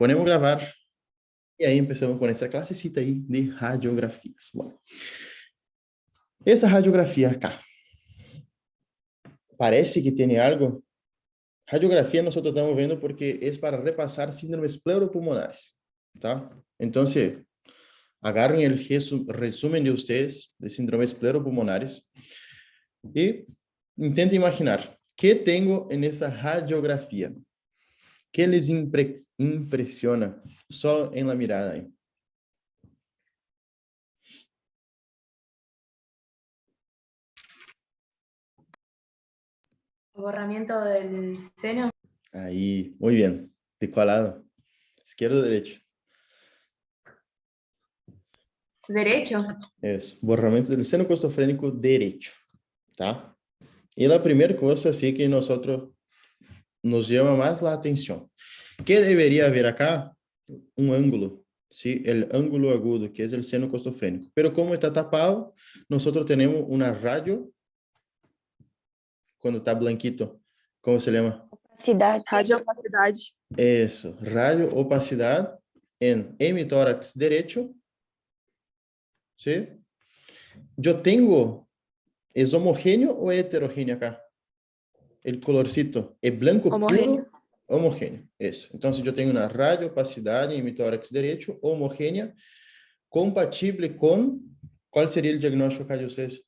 ponemos gravar e aí empezamos com essa classecita aí de radiografias. Bom, essa radiografia acá, parece que tem algo. Radiografia nós estamos vendo porque é para repassar síndromes pleuropulmonares, tá? Então, agarren el resumen de ustedes de síndromes pleuropulmonares e intentem imaginar que tenho nessa radiografia. Que les impresiona só em la mirada aí? Borramiento del seno. Aí, muito bem. De qual lado? Esquerdo ou direito? Derecho. Isso. Borramento do seno costofrênico direito, tá? E a primeira coisa assim que nós nos chama mais a atenção. Que deveria haver acá um ângulo, ¿sí? El ângulo agudo, que é o seno costofrênico. Pero como está tapado, nós temos uma radio, quando está blanquito, como se chama? Opacidade. Radioopacidade. Isso, radio opacidade em hemitórax direito, ¿sí? Eu tenho, é homogêneo ou é heterogêneo acá? El colorcito é branco Homogêneo. puro, homogêneo, isso. Então, se eu tenho uma radio opacidade em hemitórax direito, homogênea, compatível com, qual seria o diagnóstico acá de vocês?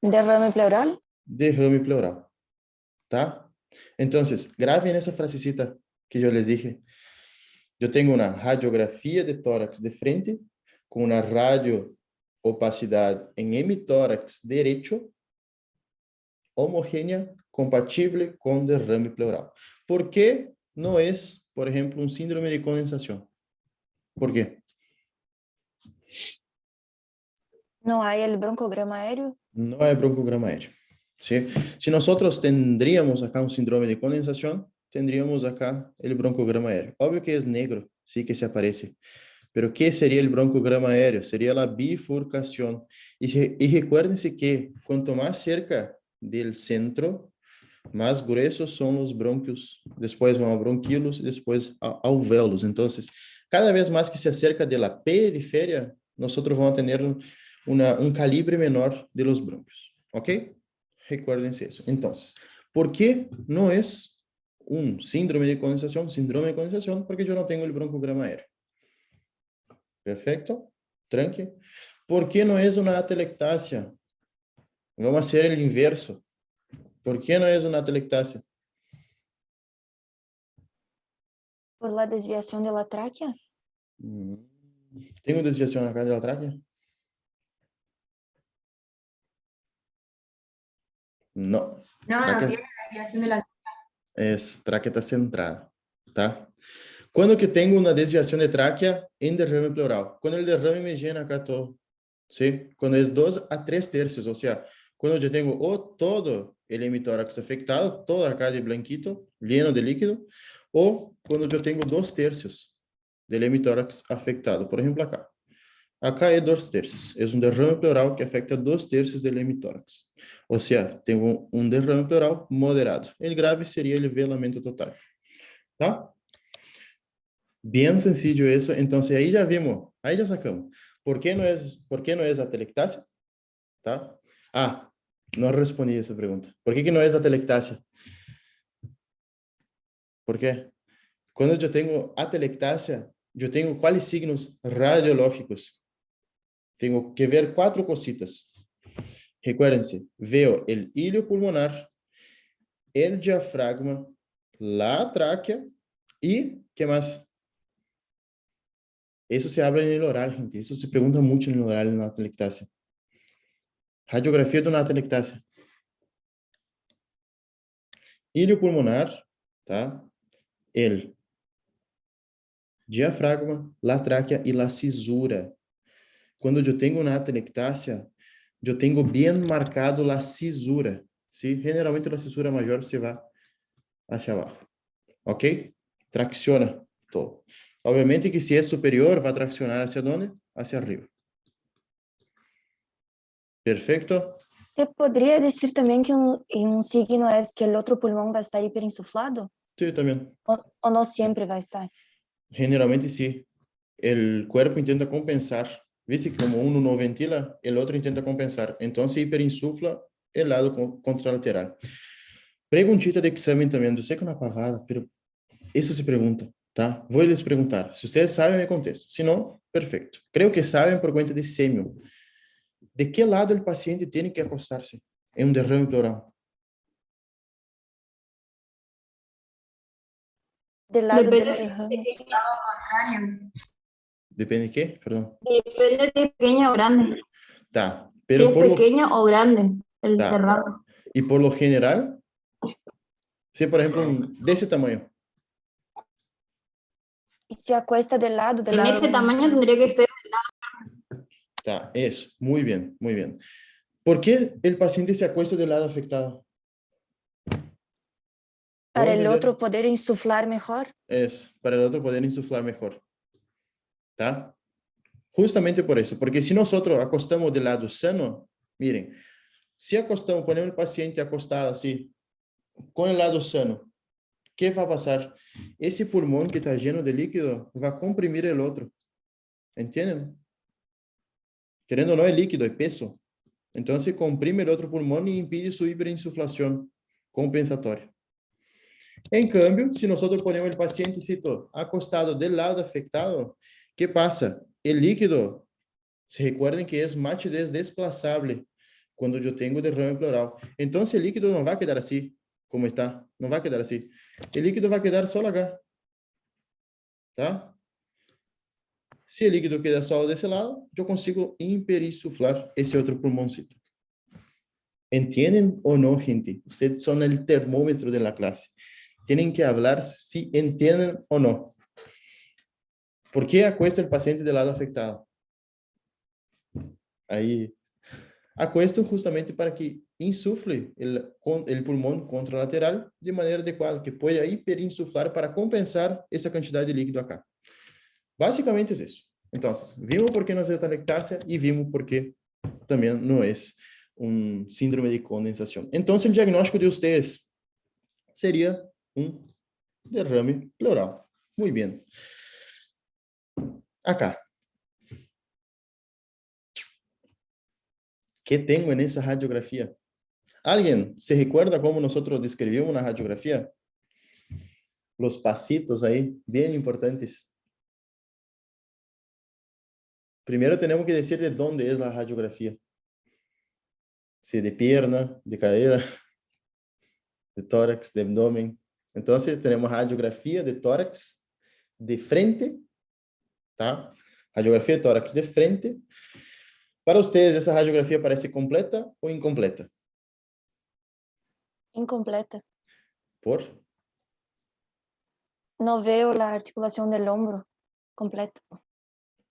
Derrame pleural. Derrame pleural, tá? Então, gravem essa frasecita que eu les dije. Eu tenho uma radiografia de tórax de frente, com uma radio opacidade em hemitórax direito, homogênea, compatível com derrame pleural. ¿Por que não é, por exemplo, um síndrome de condensação? ¿Por quê? Não há el broncograma aéreo. Não é broncograma aéreo. ¿Sí? Si nosotros tendríamos acá un síndrome de condensación, tendríamos acá el broncograma aéreo. Obvio que es negro, sí que se aparece. Pero ¿qué sería el broncograma aéreo? Sería la bifurcación. Y recuérdense que cuanto más cerca del centro, más gruesos son los bronquios. Después van a bronquíolos y después a alvéolos. Entonces, cada vez más que se acerca de la periferia, nosotros vamos a tener un calibre menor de los bronquios. ¿Ok? Recuérdense eso. Entonces, ¿por qué no es un síndrome de condensación? Síndrome de condensación porque yo no tengo el broncograma aéreo. Perfecto. Tranque. ¿Por qué no es una atelectasia? Vamos a hacer el inverso. ¿Por qué no es una atelectasia? Por la desviación de la tráquea. ¿Tengo desviación acá de la tráquea? No. No, Tráquea, no tiene desviación de la. tráquea está centrada, ¿tá? Quando que tenho uma desviação de tráquea em derrame pleural? Quando o derrame me llena acá todo, ¿sí? Quando é 2 a 3 tercios, ou seja, quando eu tenho todo o hemitórax afectado, todo acá de blanquito, lleno de líquido, ou quando eu tenho 2 tercios do hemitórax afectado, por exemplo, acá. Acá é 2 tercios, é um derrame pleural que afeta 2 tercios do hemitórax. Ou seja, tenho um derrame pleural moderado. O grave seria o velamento total, tá? Bien sencillo eso. Entonces, ahí ya vimos, ahí ya sacamos. ¿Por qué no es atelectasia? ¿Tá? Ah, no respondí esa pregunta. ¿Por qué que no es atelectasia? ¿Por qué? Cuando yo tengo atelectasia, yo tengo cuáles signos radiológicos. Tengo que ver 4 cositas. Recuérdense, veo el hilo pulmonar, el diafragma, la tráquea y, ¿qué más? Eso se habla en el oral, gente. Eso se pregunta mucho en el oral en la atelectasia. Radiografía de una atelectasia. Hilo pulmonar, tá? El diafragma, la tráquea y la cisura. Cuando yo tengo una atelectasia, yo tengo bien marcado la cisura, ¿sí? Generalmente la cisura mayor se va hacia abajo, ¿ok? Tracciona todo. Obviamente que si es superior, va a traccionar hacia dónde? Hacia arriba. Perfecto. ¿Se podría decir también que un signo es que el otro pulmón va a estar hiperinsuflado? Sí, también. O no siempre va a estar. Generalmente sí. El cuerpo intenta compensar. Viste que como uno no ventila, el otro intenta compensar. Entonces hiperinsufla el lado contralateral. Preguntita de examen también. Yo sé que es una pavada, pero eso se pregunta, tá? Voy a les preguntar. Si ustedes saben, me contestan. Si no, perfecto. Creo que saben por cuenta de semio. ¿De qué lado el paciente tiene que acostarse en un derrame pleural? Del lado del Depende si es derrame. pequeño o grande. Depende de qué, perdón. Depende si es pequeño o grande. Tá, Si pero es pequeño o grande el tá. derrame. Y por lo general, si por ejemplo de ese tamaño, Y se acuesta del lado En ese tamaño tendría que ser tá, eso, muy bien, muy bien. ¿Por qué el paciente se acuesta del lado afectado? para ¿Puedo el entender? otro poder insuflar mejor. Es para el otro poder insuflar mejor, ¿tá? Justamente por eso, porque si nosotros acostamos del lado sano, miren, si acostamos, ponemos el paciente acostado así, con el lado sano, ¿qué va a pasar? Ese pulmón que está lleno de líquido va a comprimir el otro, ¿entienden? Querendo ou não, é líquido, é peso. Então, se comprime o outro pulmão e impede sua hiperinsuflação compensatória. Em câmbio, se nós ponemos o paciente acostado do lado afetado, que passa? O líquido, se recuerden que é matidez desplazável quando eu tenho derrame pleural. Então, o líquido não vai quedar assim, como está. Não vai quedar assim. O líquido vai quedar só lá. Tá? Se o líquido queda só desse lado, eu consigo hiperinsuflar esse outro pulmãozinho. ¿Entienden o no, gente? Ustedes son el termómetro de la clase. Tienen que hablar si entienden o no. ¿Por qué acuesta el paciente del lado afectado? Ahí. Acuesto justamente para que insufle el pulmón contralateral de manera adecuada, que pueda hiperinsuflar para compensar esa cantidad de líquido acá. Básicamente es eso. Entonces, vimos por qué no es atelectasia y vimos por qué también no es un síndrome de condensación. Entonces, el diagnóstico de ustedes sería un derrame pleural. Muy bien. Acá. ¿Qué tengo en esa radiografía? ¿Alguien se recuerda cómo nosotros describimos una radiografía? Los pasitos ahí, bien importantes. Primero tenemos que decir de dónde es la radiografía. Si de pierna, de cadera, de tórax, de abdomen. Entonces tenemos radiografía de tórax de frente, ¿tá? Radiografía de tórax de frente. Para ustedes, ¿esa radiografía parece completa o incompleta? Incompleta. ¿Por? No veo la articulación del hombro completa.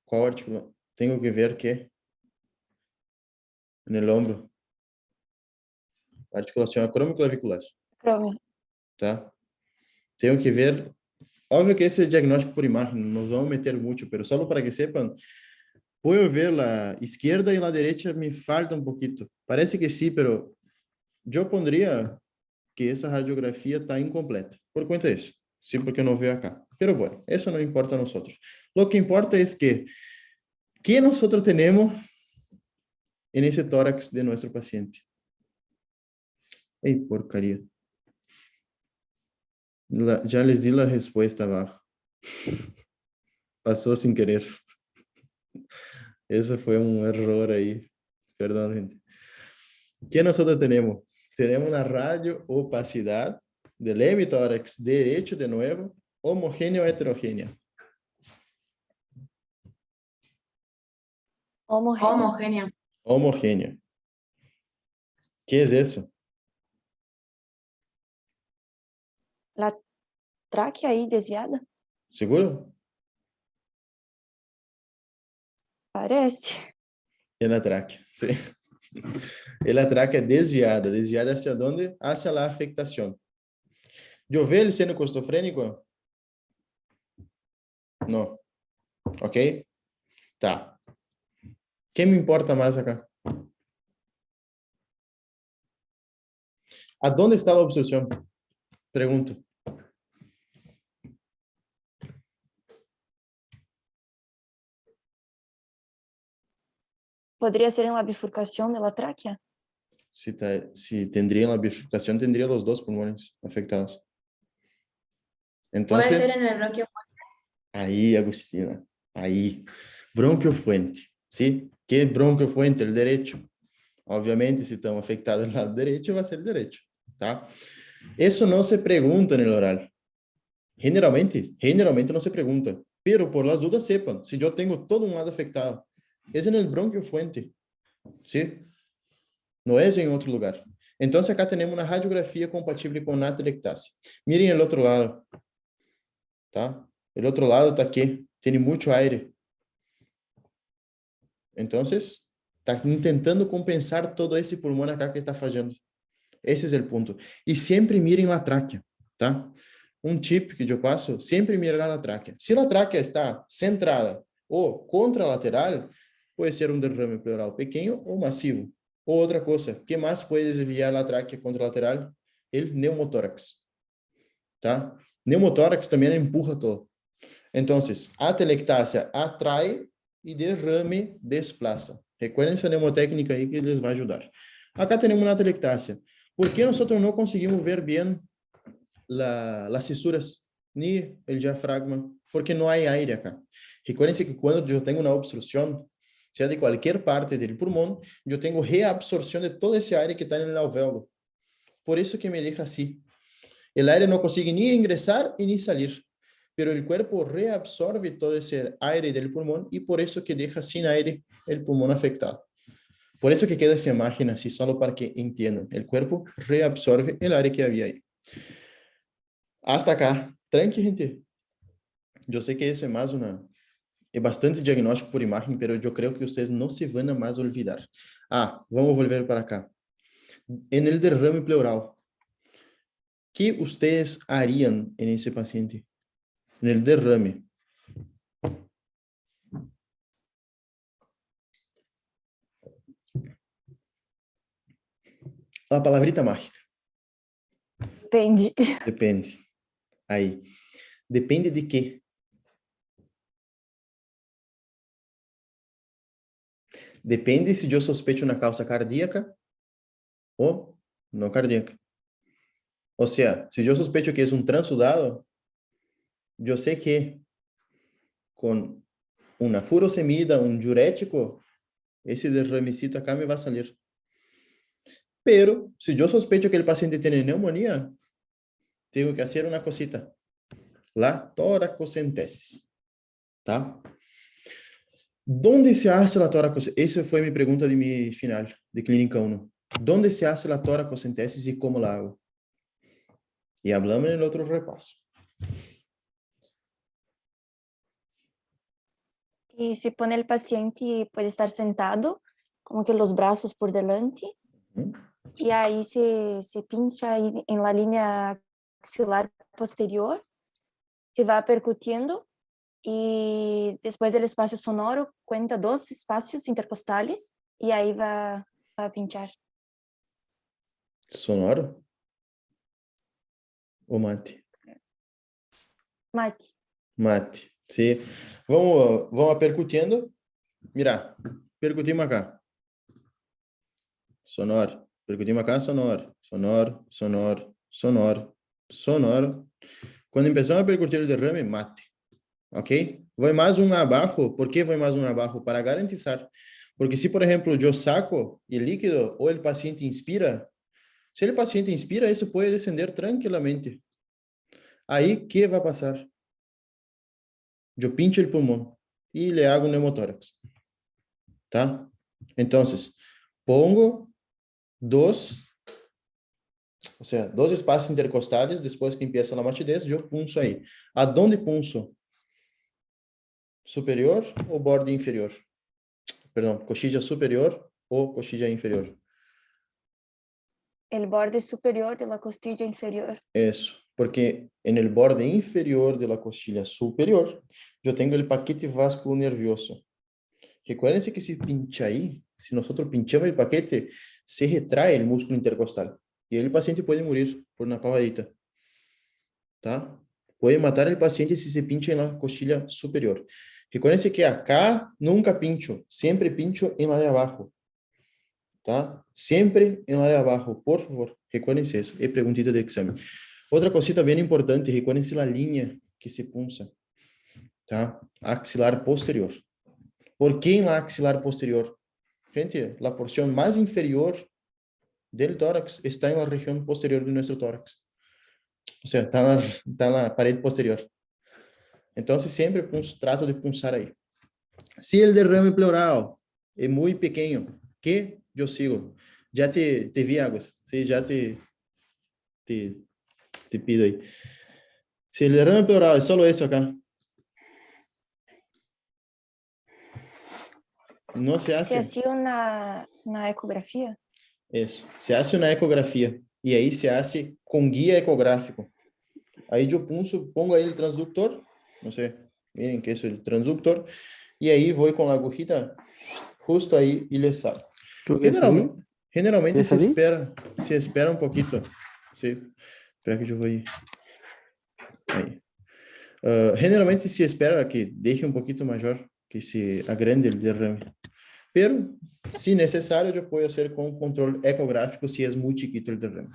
¿Cuál articulación? Tengo que ver qué en el hombro. Articulación acromioclavicular, Creo. ¿tá? Tengo que ver. Óbvio que esse é diagnóstico por imagem, não nos vamos meter muito, pero só para que sepan, puedo ver la izquierda y la derecha me falta un poquito. Parece que sí, pero yo pondría que esa radiografía está incompleta. Por cuenta de eso. Sí, porque no veo acá. Pero bueno, eso no importa a nosotros. Lo que importa es que, ¿qué nosotros tenemos en ese tórax de nuestro paciente? ¡Ay, porcaria! Ya les di la respuesta abajo. Pasó sin querer. Ese fue un error ahí. Perdón, gente. ¿Qué nosotros tenemos? Tenemos una radio-opacidad del hemitórax derecho de nuevo, homogénea o heterogénea. Homogéneo. homogénea. Homogénea. ¿Qué es eso? La tráquea ahí desviada. ¿Seguro? Parece. Es la tráquea, sí. Es la tráquea desviada. ¿Desviada hacia dónde? Hacia la afectación. ¿Yo veo el seno costofrénico? No. ¿Ok? Tá. ¿Qué me importa más acá? ¿A dónde está la obstrucción? Pregunto. podría ser en la bifurcación de la tráquea. Si tendrían la bifurcación, tendría los dos pulmones afectados. Puede Entonces, ser en el bronquio. ahí, Agustina, ahí. Bronquiofuente, ¿sí? ¿Qué es bronquiofuente? El derecho. Obviamente, si estamos afectados del lado derecho, va a ser el derecho, ¿tá? Eso no se pregunta en el oral. Generalmente no se pregunta. Pero por las dudas sepan, si yo tengo todo un lado afectado, es en el bronquiofuente, ¿sí? No es en otro lugar. Entonces acá tenemos una radiografía compatible con atelectasia. Miren el otro lado, ¿tá? El otro lado está aquí, tiene mucho aire. Entonces, está intentando compensar todo esse pulmão acá que está fallando. Esse é o ponto. E sempre mirem la tráquea, tá? Um tip que eu passo, sempre mirar a tráquea. Se a tráquea está centrada ou contralateral, pode ser um derrame pleural pequeno ou massivo. Ou outra coisa, que mais pode desviar a tráquea contralateral? El pneumotórax, tá? Pneumotórax também empurra todo. Então, a atelectasia atrai e derrame desplaça. Recuerden essa mnemotécnica aí que les vai ajudar. Acá temos uma atelectasia. ¿Por que nós não conseguimos ver bem las cisuras ni el diafragma? Porque não há aire acá. Recuerden que quando eu tenho uma obstrução, seja de qualquer parte do pulmão, eu tenho reabsorção de todo esse aire que está no alvéolo. Por isso que me deixa assim. O aire não consegue nem ingressar e nem sair. Pero el cuerpo reabsorbe todo ese aire del pulmón y por eso que deja sin aire el pulmón afectado. Por eso que queda esa imagen así, solo para que entiendan. El cuerpo reabsorbe el aire que había ahí. Hasta acá. Tranqui, gente. Yo sé que eso es más es bastante diagnóstico por imagen, pero yo creo que ustedes no se van a más olvidar. Vamos a volver para acá. En el derrame pleural, ¿qué ustedes harían en ese paciente? En el derrame. La palabrita mágica. Depende. Depende. Aí. Depende de quê? Depende se eu sospecho uma causa cardíaca ou não cardíaca. Ou seja, se eu sospecho que é um transudado, eu sei que com uma furosemida, um diurético, esse derramecito acá me vai sair. Pero, se eu sospecho que o paciente tem pneumonia, tenho que fazer uma cosita. La toracocentesis. Tá? ¿Dónde se hace la toracocentesis? Esa fue mi pregunta de mi final, de Clínica 1. ¿Dónde se hace la toracocentesis y cómo la hago? Y hablamos en el otro repaso. Y si pone el paciente, puede estar sentado, como que los brazos por delante, y ahí se pincha ahí en la línea axilar posterior, se va percutiendo, y después del espacio sonoro cuenta 2 espacios intercostales, y ahí va a pinchar. ¿Sonoro? ¿O mate? Mate. Mate, sí. Vamos a percutiendo. Mira, percutimos acá. Sonoro. Percutimos acá, sonoro. Sonoro, sonoro, sonoro, sonoro. Cuando empezamos a percutir el derrame, mate. ¿Ok? Voy más un abajo. ¿Por qué voy más un abajo? Para garantizar. Porque si, por ejemplo, yo saco el líquido o el paciente inspira, si el paciente inspira, eso puede descender tranquilamente. Ahí, ¿qué va a pasar? Yo pincho el pulmón y le hago un pneumotórax. ¿Tá? Entonces, pongo dos espacios intercostales, después que empieza la matidez, yo punzo ahí. ¿A dónde punzo? ¿Superior o borde inferior? Perdón, coxilla superior o coxilla inferior. El borde superior de la costilla inferior. Eso, porque en el borde inferior de la costilla superior, yo tengo el paquete vascular nervioso. Recuérdense que si pincha ahí, si nosotros pinchamos el paquete, se retrae el músculo intercostal. Y el paciente puede morir por una pavadita. ¿Tá? Puede matar al paciente si se pincha en la costilla superior. Recuérdense que acá nunca pincho, siempre pincho en la de abajo, tá? Siempre en la de abajo, por favor, recuérdense eso, es preguntita de examen. Otra cosita bien importante, recuérdense la línea que se punza, tá? Axilar posterior. ¿Por qué en la axilar posterior? Gente, la porción más inferior del tórax está en la región posterior de nuestro tórax. O sea, está en la pared posterior. Entonces, siempre trato de punzar ahí. Si el derrame pleural es muy pequeño, ¿qué yo sigo? Ya te vi, Aguas. Sí, ya te, te pido ahí. Si el derrame pleural es solo eso acá, no se Se hace hacía una ecografía. eso. Se hace una ecografía y ahí se hace con guía ecográfico. Ahí yo pongo ahí el transductor, no sé, miren que es el transductor, y ahí voy con la agujita justo ahí y le saco. ¿Tú quieres salir? Generalmente ¿Quieres salir? se espera un poquito. Sí, espera que yo voy ahí. Generalmente se espera que deje un poquito mayor, que se agrande el derrame. Pero, si necesario, yo puedo hacer con control ecográfico si es muy chiquito el derrame.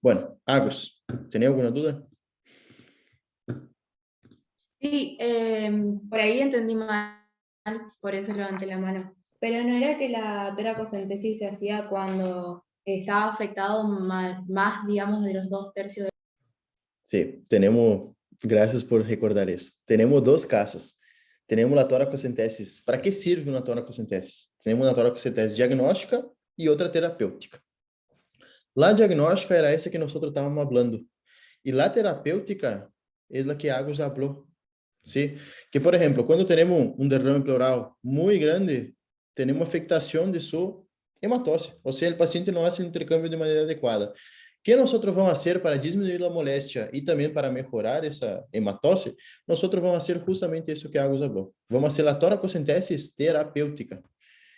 Bueno, Agus, ¿tenía alguna duda? Sí, por ahí entendí mal, por eso levanté la mano. Pero no era que la toracocentesis se hacía cuando estaba afectado más, digamos, de los 2/3 de... Sí, gracias por recordar eso. Tenemos dos casos. Tenemos la toracocentesis. ¿Para qué sirve una toracocentesis? Tenemos una toracocentesis diagnóstica y otra terapêutica. La diagnóstica era essa que nós estávamos hablando. E la terapêutica es la que Agus habló. ¿Sí? Que, por ejemplo, cuando tenemos un derrame pleural muy grande, tenemos afectación de su hematose. O sea, el paciente no hace el intercambio de manera adecuada. ¿Qué nosotros vamos a hacer para disminuir la molestia y también para mejorar esa hematose? Nosotros vamos a hacer justamente eso que Agus habló. Vamos a hacer la toracocentesis terapêutica,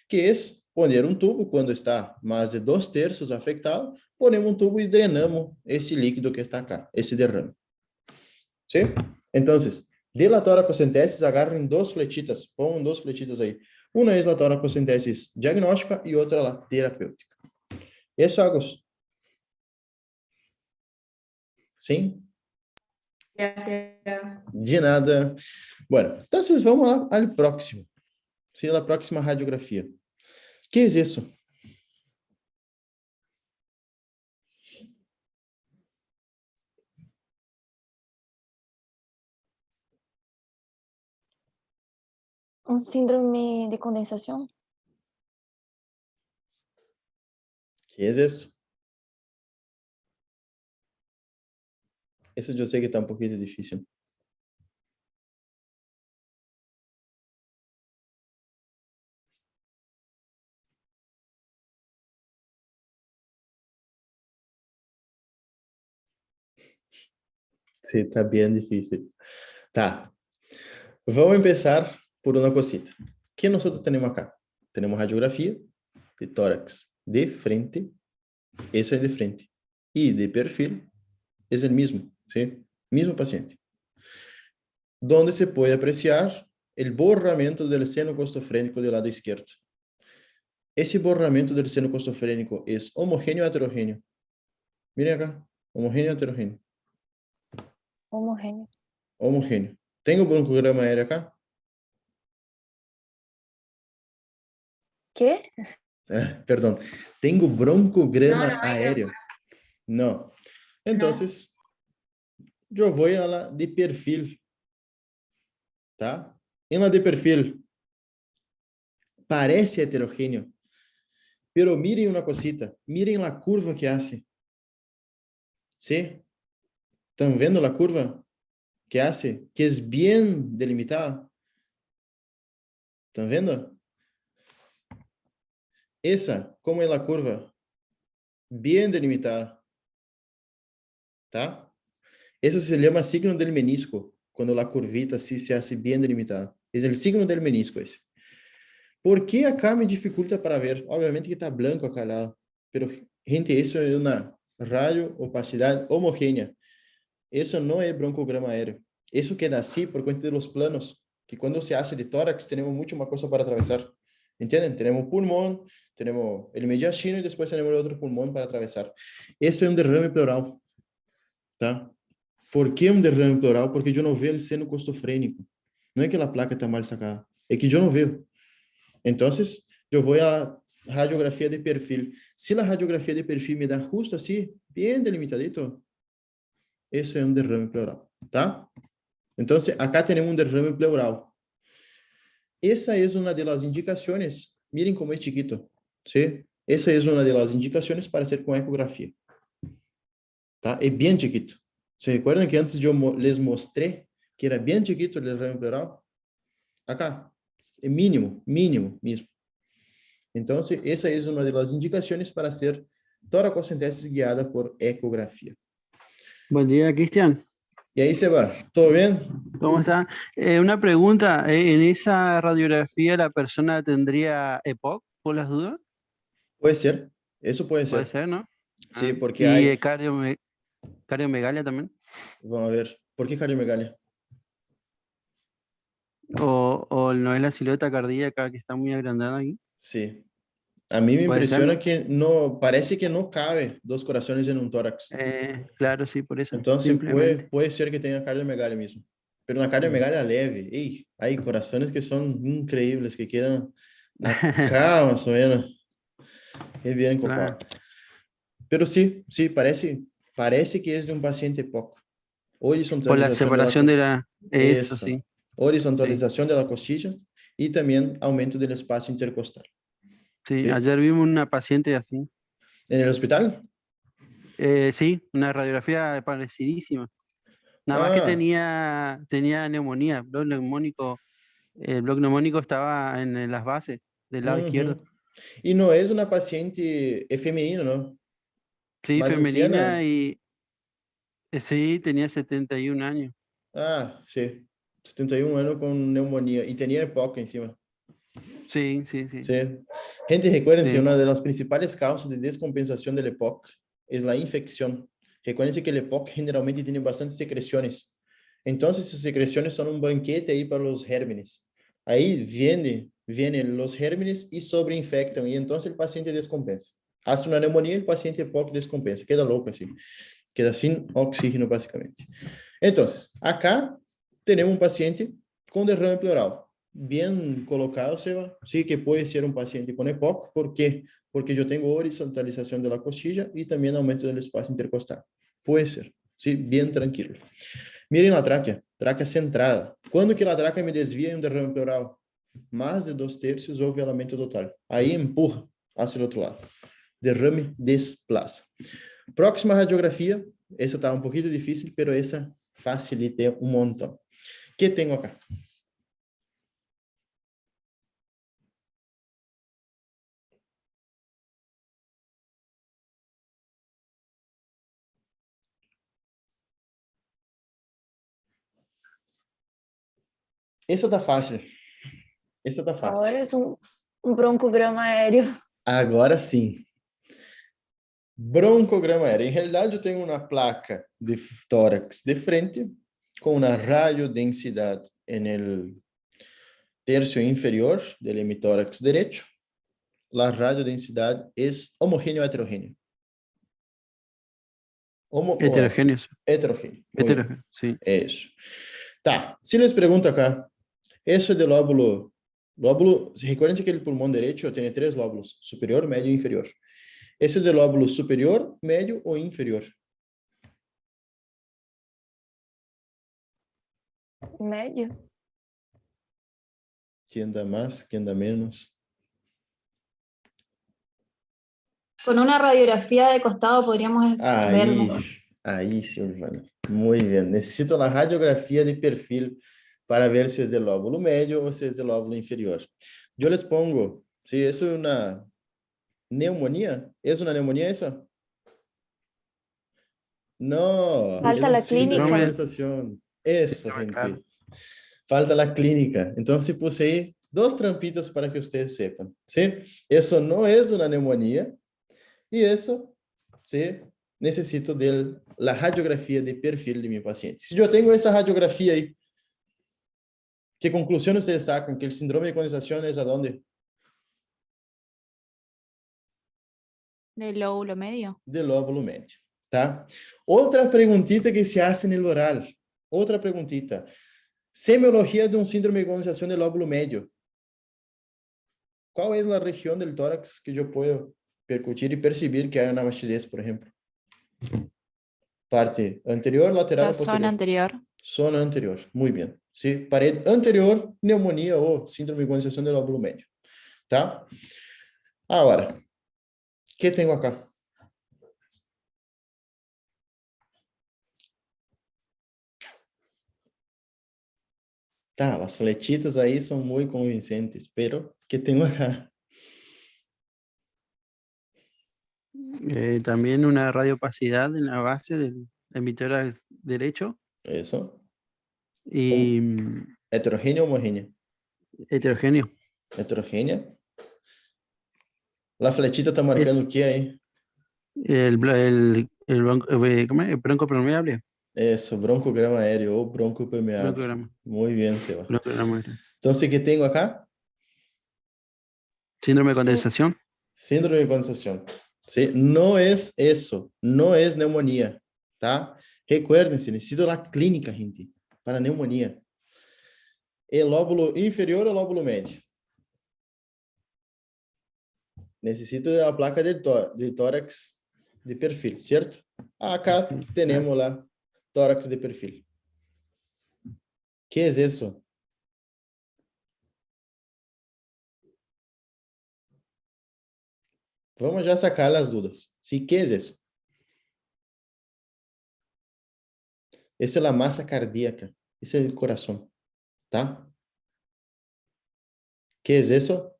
que es poner un tubo cuando está más de 2/3 afectado, ponemos un tubo y drenamos ese líquido que está acá, ese derrame. ¿Sí? Entonces, de la toracocentesis, agarren dos flechitas, pongan dos flechitas ahí. Una es la toracocentesis diagnóstica y otra la terapêutica. Eso, Agus. ¿Sí? Gracias. De nada. Bueno, entonces vamos al próximo. Sí, la próxima radiografía. ¿Qué es eso? Un síndrome de condensación. ¿Qué es eso? Eso yo sé que está un poquito difícil. Sí, está bien difícil. Tá. Vamos empezar por una cosita. ¿Qué nosotros tenemos acá? Tenemos radiografía de tórax de frente. Esa es de frente. Y de perfil es el mismo, ¿sí? Mismo paciente. Donde se puede apreciar el borramiento del seno costofrénico del lado izquierdo. Ese borramiento del seno costofrénico es homogéneo o heterogéneo. Miren acá, homogéneo o heterogéneo. Homogéneo. Homogéneo. ¿Tengo broncograma aéreo acá? ¿Qué? Perdón. ¿Tengo No, broncograma no hay, aéreo? No. no. Entonces, yo voy a la de perfil, ¿tá? En la de perfil, parece heterogéneo, pero miren una cosita, miren la curva que hace. ¿Sí? ¿Están viendo la curva que hace? Que es bien delimitada. ¿Están viendo? Esa, como es la curva? Bien delimitada. ¿Tá? Eso se llama signo del menisco, cuando la curvita así se hace bien delimitada. Es el signo del menisco ese. ¿Por qué acá me dificulta para ver? Obviamente que está blanco acá al lado, pero gente, eso es una radio opacidad homogénea. Eso no es broncograma aéreo. Eso queda así por cuenta de los planos. que cuando se hace de tórax tenemos mucho más cosas para atravesar. ¿Entienden? Tenemos pulmón, tenemos el mediastino y después tenemos el otro pulmón para atravesar. Eso es un derrame pleural. ¿Tá? ¿Por qué un derrame pleural? Porque yo no veo el seno costofrénico. No es que la placa está mal sacada, es que yo no veo. Entonces, yo voy a radiografía de perfil. Si la radiografía de perfil me da justo así, bien delimitadito, eso es un derrame pleural, ¿tá? Entonces, acá tenemos un derrame pleural. Esa es una de las indicaciones, miren cómo es chiquito, ¿sí? Esa es una de las indicaciones para hacer con ecografía, ¿tá? Es bien chiquito. ¿Se recuerdan que antes yo les mostré que era bien chiquito el derrame pleural? Acá, es mínimo mismo. Entonces, esa es una de las indicaciones para hacer toracocentesis guiada por ecografía. Buen día, Cristian. Y ahí se va. ¿Todo bien? ¿Cómo está? Una pregunta. ¿En esa radiografía la persona tendría EPOC, por las dudas? Puede ser. Eso puede Puede ser. ser, ¿no? Sí, Ah, porque ¿y hay... cardiomegalia también? Vamos a ver. ¿Por qué cardiomegalia? ¿O no es la silueta cardíaca que está muy agrandada ahí? Sí. A mí me Puede ser, impresiona ¿no? que no, parece que no cabe dos corazones en un tórax. Claro, sí, por eso, Entonces simplemente. puede ser que tenga cardiomegalia mismo. Pero una cardiomegalia leve. Ey, hay corazones que son increíbles, que quedan acá más o menos. Es bien copado. Claro. Pero sí, parece que es de un paciente POC. Por la Horizontalización de la separación de costilla. la... Eso, Eso. sí. Sí, Horizontalización de la costilla y también aumento del espacio intercostal. sí. ¿Sí? Ayer vimos una paciente así. ¿En el hospital? Sí, una radiografía parecidísima. Nada más que Ah, tenía neumonía, el bloque neumónico estaba en las bases del lado izquierdo. ujú. Y no es una paciente femenina, ¿no? Sí, Más anciana. femenina y sí, tenía 71 años. Ah, sí. 71 años con neumonía. Y tenía EPOC encima. Sí, sí, sí, Sí. Gente, recuérdense, sí, una de las principales causas de descompensación del EPOC es la infección. Recuérdense que el EPOC generalmente tiene bastantes secreciones. Entonces, esas secreciones son un banquete ahí para los gérmenes. Ahí vienen los gérmenes y sobreinfectan. Y entonces el paciente descompensa. Hace una neumonía y el paciente EPOC descompensa. Queda loco así. Queda sin oxígeno, básicamente. Entonces, acá tenemos un paciente con derrame pleural. Bien colocado, Seba. Sí que puede ser un paciente con EPOC. ¿Por qué? Porque yo tengo horizontalización de la costilla y también aumento del espacio intercostal. Puede ser, sí, bien tranquilo. Miren la tráquea centrada. Cuando que la tráquea me desvía en un derrame pleural? Más de 2/3 o velamento total. Ahí empurra hacia el otro lado. Derrame desplaza. Próxima radiografía. Essa está un poquito difícil, pero esa facilita un montón. ¿Qué tengo acá? Essa está fácil. Essa está fácil. Ahora es un broncograma aéreo. Agora sim. Broncograma aéreo. Em realidade, eu tenho uma placa de tórax de frente com uma radiodensidade no terço inferior do hemitórax direito. A radiodensidade é homogênea ou heterogênea? heterogéneos. Heterogêneo. Muito bem. Heterogéneos, sí. É isso. Tá. Se les pergunto acá, isso é de lóbulo. Recuerden que o pulmão direito tem 3 lóbulos: superior, médio e inferior. Esse é de lóbulo superior, médio ou inferior? Médio. Quem dá mais, quem dá menos? Con una radiografía de costado podríamos ver mejor. Aí, Silvana. Muito bem. Necessito a radiografia de perfil para ver se é de lóbulo médio ou se é de lóbulo inferior. Eu les pongo, se isso é uma neumonía, ¿es una neumonía eso? No, es Falta un la signo de clínica. descompensación. Eso, Claro. gente. Falta la clínica. Entonces puse ahí 2 trampitas para que ustedes sepan, ¿sí? Eso no es una neumonía y eso, ¿sí? Necesito de la radiografía de perfil de mi paciente. Si yo tengo esa radiografía ahí, ¿Qué conclusión ustedes sacan? Que el síndrome de condensación es ¿a dónde? Del lóbulo medio. Del lóbulo medio, ¿tá? Otra preguntita que se hace en el oral. Otra preguntita. Semiología de un síndrome de condensación del lóbulo medio. ¿Cuál es la región del tórax que yo puedo percutir y percibir que hay una mastidez, por ejemplo? Parte anterior, lateral La o posterior. zona anterior. Zona anterior, muy bien. ¿Sí? Pared anterior, neumonía o síndrome de condensación del lóbulo medio. ¿Tá? Ahora, ¿qué tengo acá? Tá, las flechitas ahí son muy convincentes, pero ¿qué tengo acá? También una radiopacidad en la base del emitor derecho Eso. y Heterogénea o homogénea. heterogéneo. Heterogénea. La flechita está Es marcando qué ahí? ¿cómo es? El bronco permeable. Eso, broncograma aéreo o broncopermeable. Broncograma. Muy bien, Seba. Broncograma aéreo. Entonces, ¿qué tengo acá? Síndrome de Sí. condensación. Síndrome de condensación. ¿Sí? No es eso, no es neumonía, ¿tá? Recuérdense, necesito la clínica, gente, para neumonía. El lóbulo inferior o lóbulo medio? Necesito de la placa del tórax de perfil, ¿cierto? Acá tenemos la tórax de perfil. ¿Qué es eso? Vamos ya a sacar las dudas. ¿Sí? ¿Qué es eso? Eso es la masa cardíaca. Ese es el corazón. ¿Tá? ¿Qué es eso?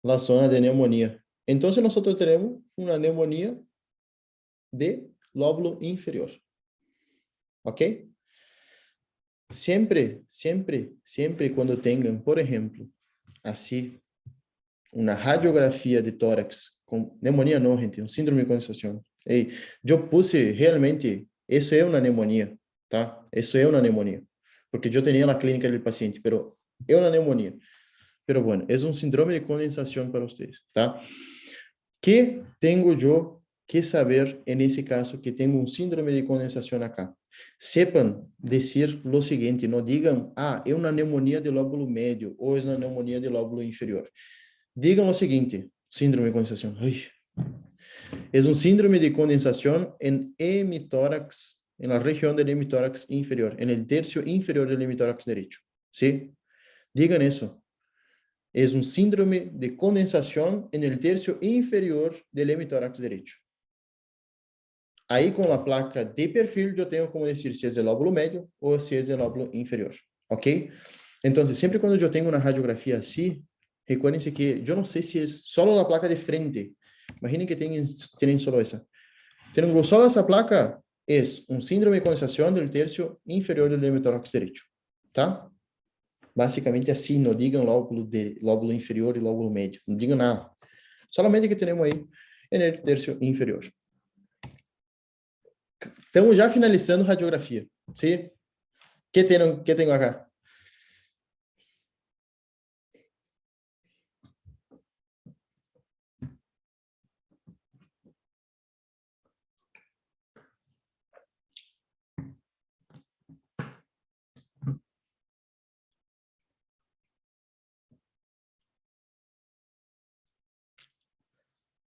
La zona de neumonía. Entonces nosotros tenemos una neumonía de lóbulo inferior. ¿Ok? Siempre, siempre, siempre cuando tengan, por ejemplo, así, una radiografía de tórax con neumonía no, gente, un síndrome de condensación. Hey, yo puse realmente, eso es una neumonía, ¿tá? Eso es una neumonía, porque yo tenía la clínica del paciente, pero es una neumonía. Pero bueno, es un síndrome de condensación para ustedes, ¿tá? ¿Qué tengo yo que saber en ese caso que tengo un síndrome de condensación acá? Sepan decir lo siguiente, no digan, ah, es una neumonía del lóbulo medio o es una neumonía del lóbulo inferior. Digan lo siguiente, síndrome de condensación. Ay, es un síndrome de condensación en hemitórax, en la región del hemitórax inferior, en el tercio inferior del hemitórax derecho. ¿Sí? Digan eso. Es un síndrome de condensación en el tercio inferior del hemitórax derecho. Ahí con la placa de perfil yo tengo como decir si es el lóbulo medio o si es el lóbulo inferior. ¿Ok? Entonces, siempre cuando yo tengo una radiografía así, recuérdense que yo no sé si es solo la placa de frente. Imaginen que tienen solo esa. Tengo solo esa placa, es un síndrome de condensación del tercio inferior del hemitórax derecho. ¿Tá? Basicamente assim, não digam lóbulo inferior e lóbulo médio, não digam nada. Solamente que temos aí no terço inferior. Estamos já finalizando a radiografia, sim? Que tenho acá?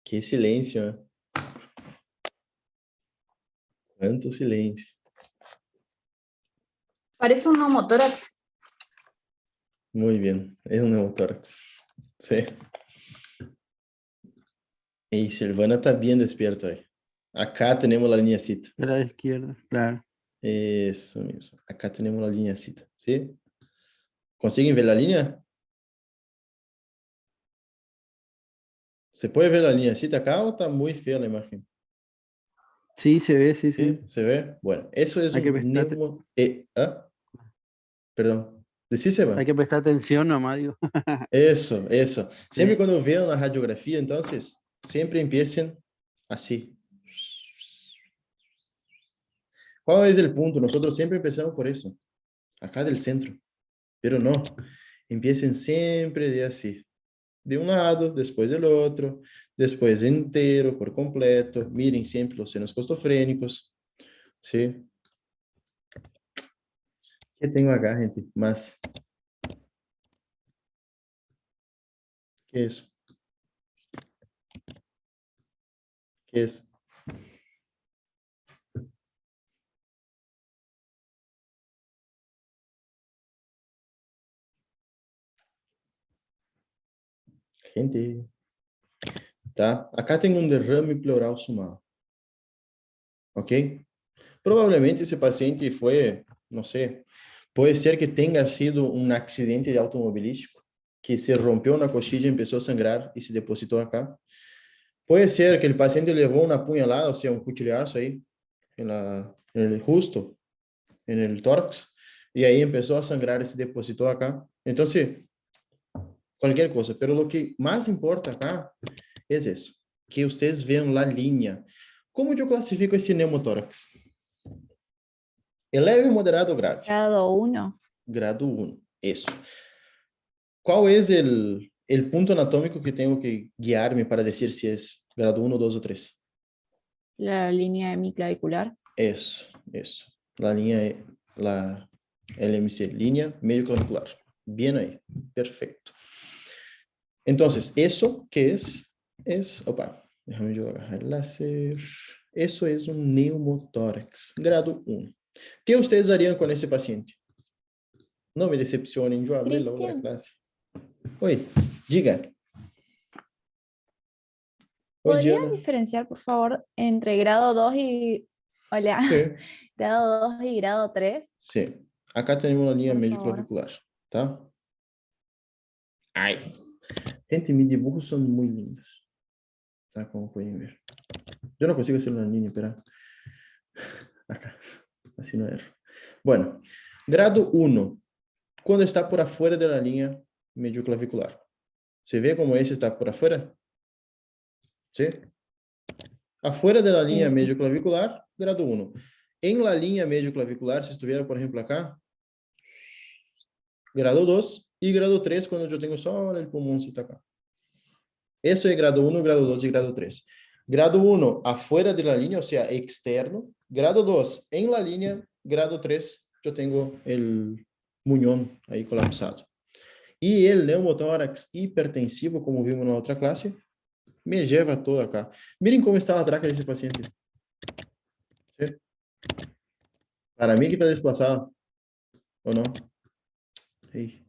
Que silêncio, né? Quanto silêncio. Parece un neumotórax. Muy bien, es un neumotórax. Sí. Y Silvana está bien despierta hoy. Acá tenemos la lineacita. A la izquierda, claro. Eso mismo. Acá tenemos la lineacita, ¿sí? ¿Consiguen ver la línea? ¿Se puede ver la lineacita acá o está muy fea la imagen? Sí, se ve, sí, ¿Sí? sí. ¿Se ve? Bueno, eso es Hay que un prestar, neumo... Perdón. ¿Decí, Seba? hay que prestar atención nomás, digo. Eso, eso. Siempre Sí. cuando vean la radiografía, entonces, siempre empiecen así. ¿Cuál es el punto? Nosotros siempre empezamos por eso. Acá del centro. pero no. Empiecen siempre de así. De un lado, después del otro, después entero, por completo. Miren siempre los senos costofrénicos, ¿sí? ¿Qué tengo acá, gente? Más. ¿Qué es? ¿Qué es? Gente, tá? Acá tengo un derrame pleural sumado. ¿Ok? Probablemente ese paciente fue, no sé, puede ser que tenga sido un accidente de automovilístico, que se rompió una costilla, empezó a sangrar y se depositó acá. Puede ser que el paciente llevó una puñalada, o sea, un cuchillazo ahí, justo en el tórax, y ahí empezó a sangrar y se depositó acá. Entonces, cualquier cosa, pero lo que más importa acá es eso, que ustedes vean la línea. ¿Cómo yo clasifico ese neumotórax? ¿Es leve, moderado o grave? Grado 1. Grado 1, eso. ¿Cuál es el punto anatómico que tengo que guiarme para decir si es grado 1, 2 o 3? La línea hemiclavicular. Eso. La línea, la LMC, línea medio clavicular. Bien ahí, perfecto. Entonces, ¿eso qué es? Opa, déjame yo agarrar el láser. Eso es un neumotórax, grado 1. ¿Qué ustedes harían con ese paciente? No me decepcionen, yo hablé la otra Cristian, clase. Oi, diga. Oi, ¿podrías Diana. diferenciar, por favor, entre grado 2 y... Hola, Sí, grado 2 y grado 3, sí. Acá tenemos una línea por medio favor? clavicular, ¿tá? Ay. Gente, mis dibujos son muy lindos, ¿tá? Como pueden ver. Yo no consigo hacer una línea, pero acá, así no erro. Bueno, grado 1, cuando está por afuera de la línea medio clavicular. ¿Se ve como ese está por afuera? ¿Sí? Afuera de la línea Sí. medio clavicular, grado 1. En la línea medio clavicular, si estuviera, por ejemplo, acá, grado 2, y grado 3 cuando yo tengo solo el pulmóncito acá. Eso es grado 1, grado 2 y grado 3. Grado 1, afuera de la línea, o sea, externo. Grado 2, en la línea. Grado 3, yo tengo el muñón ahí colapsado. Y el neumotórax hipertensivo, como vimos en la otra clase, me lleva todo acá. Miren cómo está la tráquea de ese paciente. ¿Sí? Para mí que está desplazado, ¿o no? Sí.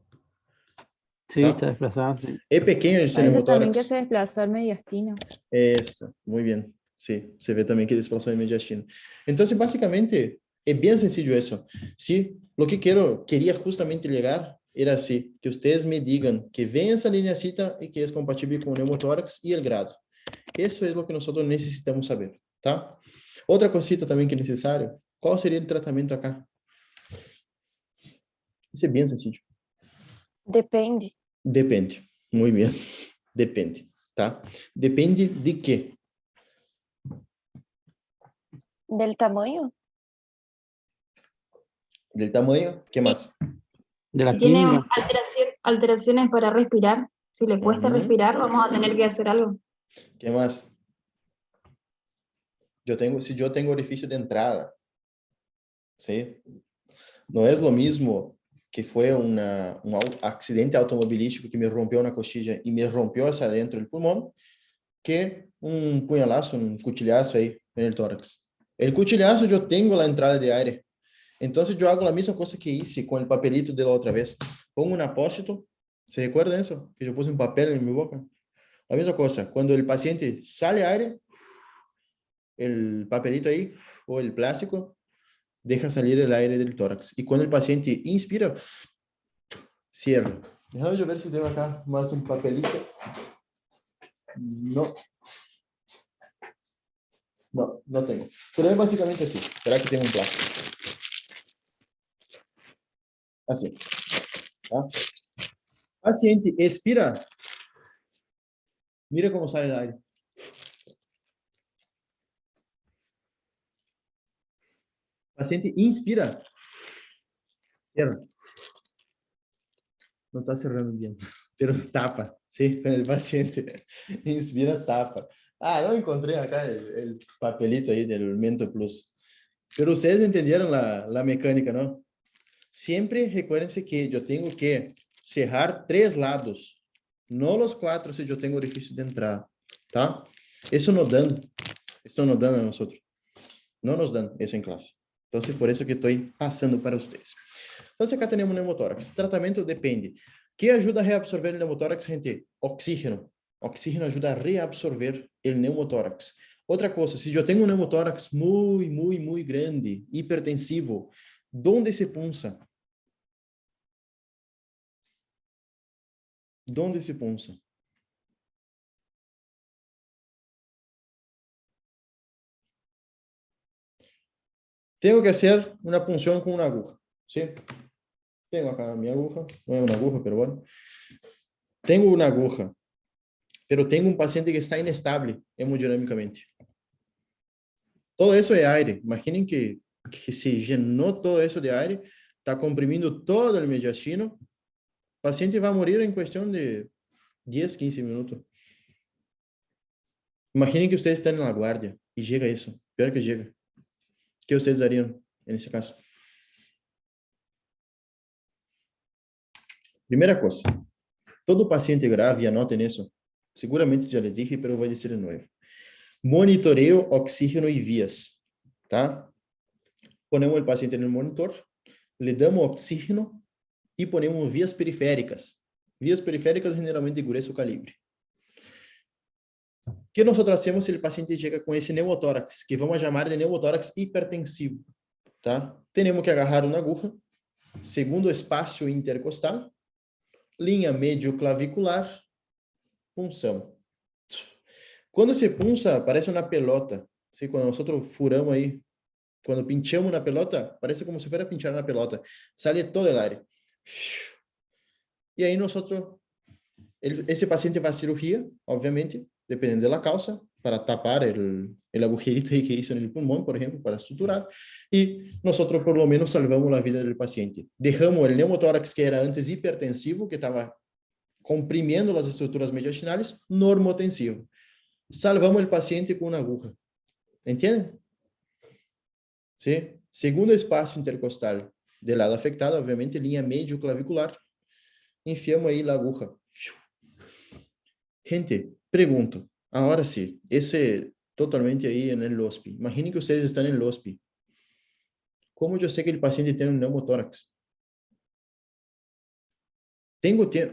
Sí, ¿Tá? está desplazado. Sí. Es pequeño ese Parece también que neumotórax. se desplazó el mediastino. Eso, muy bien. Sí, se ve también que desplazó el mediastino. Entonces, básicamente, es bien sencillo eso. Sí, lo que quería justamente llegar era así, que ustedes me digan que ven esa lineacita y que es compatible con el neumotórax y el grado. Eso es lo que nosotros necesitamos saber, ¿tá? Otra cosita también que es necesario, ¿cuál sería el tratamiento acá? Isso é bem sencillo. Depende Depende. Muy bien. Depende, tá? Depende de quê? del tamaño. Del tamaño, ¿qué más? De la Si tiene clínica. alteraciones para respirar, si le cuesta Ujú. respirar, vamos a tener que hacer algo. ¿Qué más? Si yo tengo orificio de entrada, ¿sí? No es lo mismo que fue un accidente automovilístico que me rompió una costilla y me rompió hacia adentro el pulmón, que un puñalazo, un cuchillazo ahí en el tórax. El cuchillazo yo tengo la entrada de aire. Entonces yo hago la misma cosa que hice con el papelito de la otra vez. Pongo un apósito. ¿Se recuerdan eso? Que yo puse un papel en mi boca. La misma cosa. Cuando el paciente sale aire, el papelito ahí o el plástico deja salir el aire del tórax. Y cuando el paciente inspira, cierra. Déjame yo ver si tengo acá más un papelito. No, no tengo. Pero es básicamente así. Será que tengo un plástico. Así. ¿Tá? Paciente expira. Mira cómo sale el aire. Paciente inspira. Cierra. no está cerrando bien, pero tapa, ¿sí? Con el paciente inspira, tapa. Ah, no encontré acá el papelito ahí del Mento Plus. Pero ustedes entendieron la mecánica, ¿no? Siempre recuérdense que yo tengo que cerrar 3 lados, no los 4 si yo tengo orificio de entrada, ¿tá? Eso nos dan a nosotros. No nos dan eso en clase. Entonces, por eso que estoy pasando para ustedes. Entonces, acá tenemos pneumotórax. Tratamento depende. ¿Qué ayuda a reabsorber el pneumotórax, gente? Oxígeno. Oxígeno ayuda a reabsorber el pneumotórax. Otra cosa, si yo tengo un pneumotórax muy grande, hipertensivo, ¿dónde se punza? ¿Dónde se punza? Tengo que hacer una punción con una aguja, ¿sí? Tengo acá mi aguja, no es una aguja, pero bueno. Tengo una aguja, pero tengo un paciente que está inestable hemodinámicamente. Todo eso es aire. Imaginen que se llenó todo eso de aire, está comprimiendo todo el mediastino. El paciente va a morir en cuestión de 10, 15 minutos. Imaginen que ustedes están en la guardia y llega eso, peor que llega. ¿Qué ustedes harían en ese caso? Primera cosa, todo paciente grave, anoten eso. Seguramente ya les dije, pero voy a decir de nuevo. Monitoreo, oxígeno y vías, ¿tá? Ponemos el paciente en el monitor, le damos oxígeno y ponemos vías periféricas. Vías periféricas generalmente de grueso calibre. ¿Qué nosotros hacemos si el paciente llega con ese pneumotórax, que vamos a llamar de pneumotórax hipertensivo? ¿Tá? Tenemos que agarrar una aguja, segundo espacio intercostal, linha medio clavicular, punção. Quando se punça, parece uma pelota. ¿Sí? Quando nós furamos aí, quando pinchamos na pelota, parece como se fuera pinchar na pelota. Sale todo el aire. E aí esse paciente vai à cirurgia, obviamente, dependendo da causa, para tapar el agujerito que hizo en el pulmón, por ejemplo, para suturar. Y nosotros por lo menos salvamos la vida del paciente. Dejamos el pneumotórax que era antes hipertensivo, que estaba comprimiendo las estructuras mediastinales, normotensivo. Salvamos el paciente con una aguja. ¿Entienden? ¿Sí? Segundo espacio intercostal del lado afectado, obviamente, línea medio clavicular. Enfiamos ahí la aguja. Gente, pregunto. Ahora sí, ese totalmente ahí en el hospital. Imaginen que ustedes están en el hospital. ¿Cómo yo sé que el paciente tiene un pneumotórax?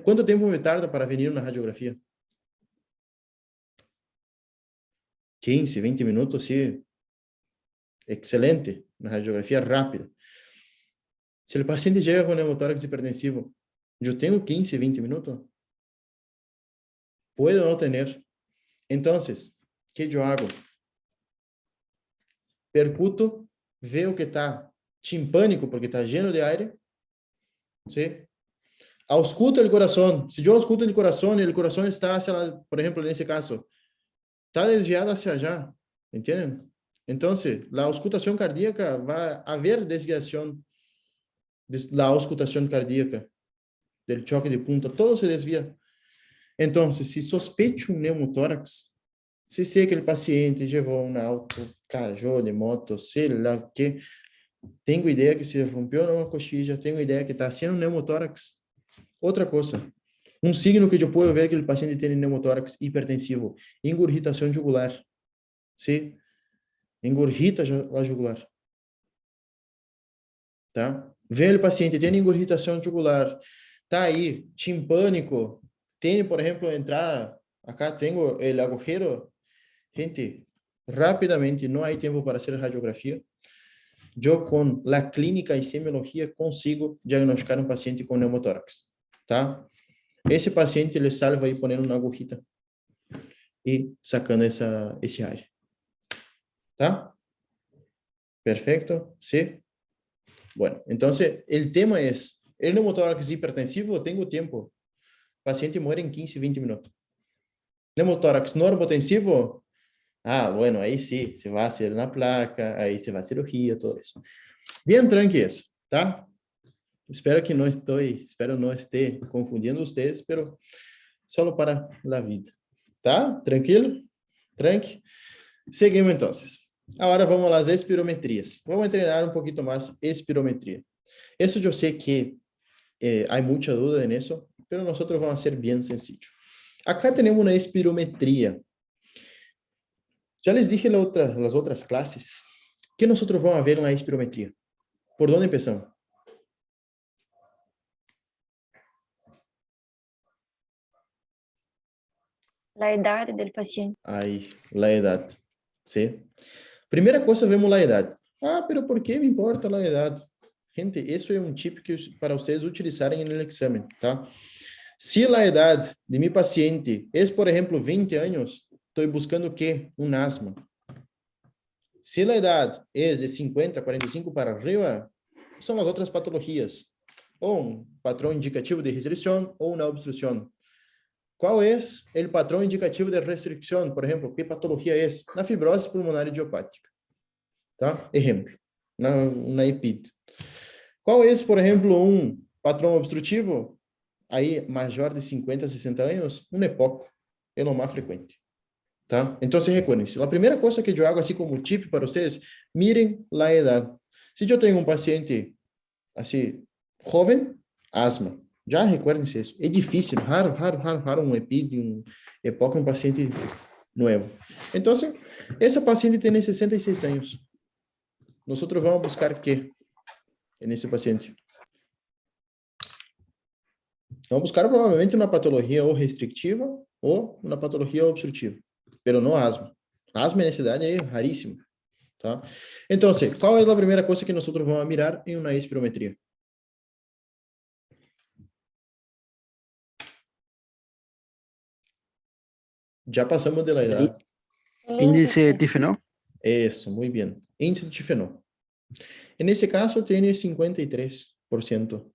¿Cuánto tiempo me tarda para venir una radiografía? 15, 20 minutos, sí. Excelente. Una radiografía rápida. Si el paciente llega con pneumotórax hipertensivo, ¿yo tengo 15, 20 minutos? ¿Puedo no tener? Entonces, ¿qué yo hago? Percuto, veo que está timpánico porque está lleno de aire. ¿Sí? Ausculto el corazón. Si yo ausculto el corazón y el corazón está hacia por ejemplo, en ese caso, está desviado hacia allá. ¿Entienden? Entonces, la auscultación cardíaca va a haber desviación de la auscultación cardíaca, del choque de punta, todo se desvía. Entonces, si sospecho un pneumotórax, si sé que el paciente llevó un auto, cayó de moto, sei lá que, tengo idea que se rompió una costilla, tengo idea que está haciendo un pneumotórax. Otra cosa, un signo que yo puedo ver que el paciente tiene pneumotórax hipertensivo, ingurgitación jugular, ¿sí? Engurgita la jugular. ¿Tá? Veo el paciente, tiene ingurgitación jugular, está ahí, timpánico, tiene, por ejemplo, entrada, acá tengo el agujero. Gente, rápidamente, no hay tiempo para hacer radiografía. Yo con la clínica y semiología consigo diagnosticar un paciente con pneumotórax, ¿tá? Ese paciente le salva ahí poniendo una agujita y sacando ese aire, ¿tá? Perfecto, ¿sí? Bueno, entonces el tema es, ¿el pneumotórax hipertensivo? Tengo tiempo. El paciente muere en 15, 20 minutos. Pneumotórax normotensivo? Ah, bueno, ahí sí, se va a hacer una placa, ahí se va a cirugía, todo eso. Bien tranqui eso, ¿tá? espero no esté confundiendo ustedes, pero solo para la vida. ¿Tá? Tranquilo? Tranqui? Seguimos entonces. Ahora vamos a las espirometrías. Vamos a entrenar un poquito más espirometría. Eso yo sé que hay mucha duda en eso, pero nosotros vamos a hacer bien sencillo. Acá tenemos una espirometría. Ya les dije las otras clases que nosotros vamos a ver una espirometría. ¿Por dónde empezamos? La edad del paciente. Ahí, la edad. ¿Sí? Primera cosa, vemos la edad. Ah, pero ¿por qué me importa la edad? Gente, eso es un chip que para ustedes utilizarem en el examen, ¿tá? Si la edad de mi paciente es, por ejemplo, 20 años, estoy buscando ¿qué? Un asma. Si la edad es de 50, 45 para arriba, son las otras patologías. O un patrón indicativo de restricción o una obstrucción. ¿Cuál es el patrón indicativo de restricción? Por ejemplo, ¿qué patología es? La fibrosis pulmonar idiopática. ¿Tá? Ejemplo, una EPID. ¿Cuál es, por ejemplo, un patrón obstrutivo? Aí, mayor de 50 a 60 años, un EPOC é lo más frecuente. ¿Tá? Entonces, recuérdense, la primera cosa que yo hago así como tip para ustedes, miren la edad. Si yo tengo un paciente así, joven, asma. Já recuérdense isso. É difícil, raro um EPID, um EPOC, um paciente novo. Então, essa paciente tem 66 anos. Nós vamos buscar o que nesse paciente? Vamos buscar provavelmente uma patologia ou restritiva ou uma patologia obstrutiva, mas não asma. Asma nessa idade é raríssimo. Tá? Então, qual é a primeira coisa que nós vamos mirar em uma espirometria? Ya pasamos de la edad. Índice de Tifenol. Eso, muy bien. Índice de Tifenol. En ese caso tiene 53%.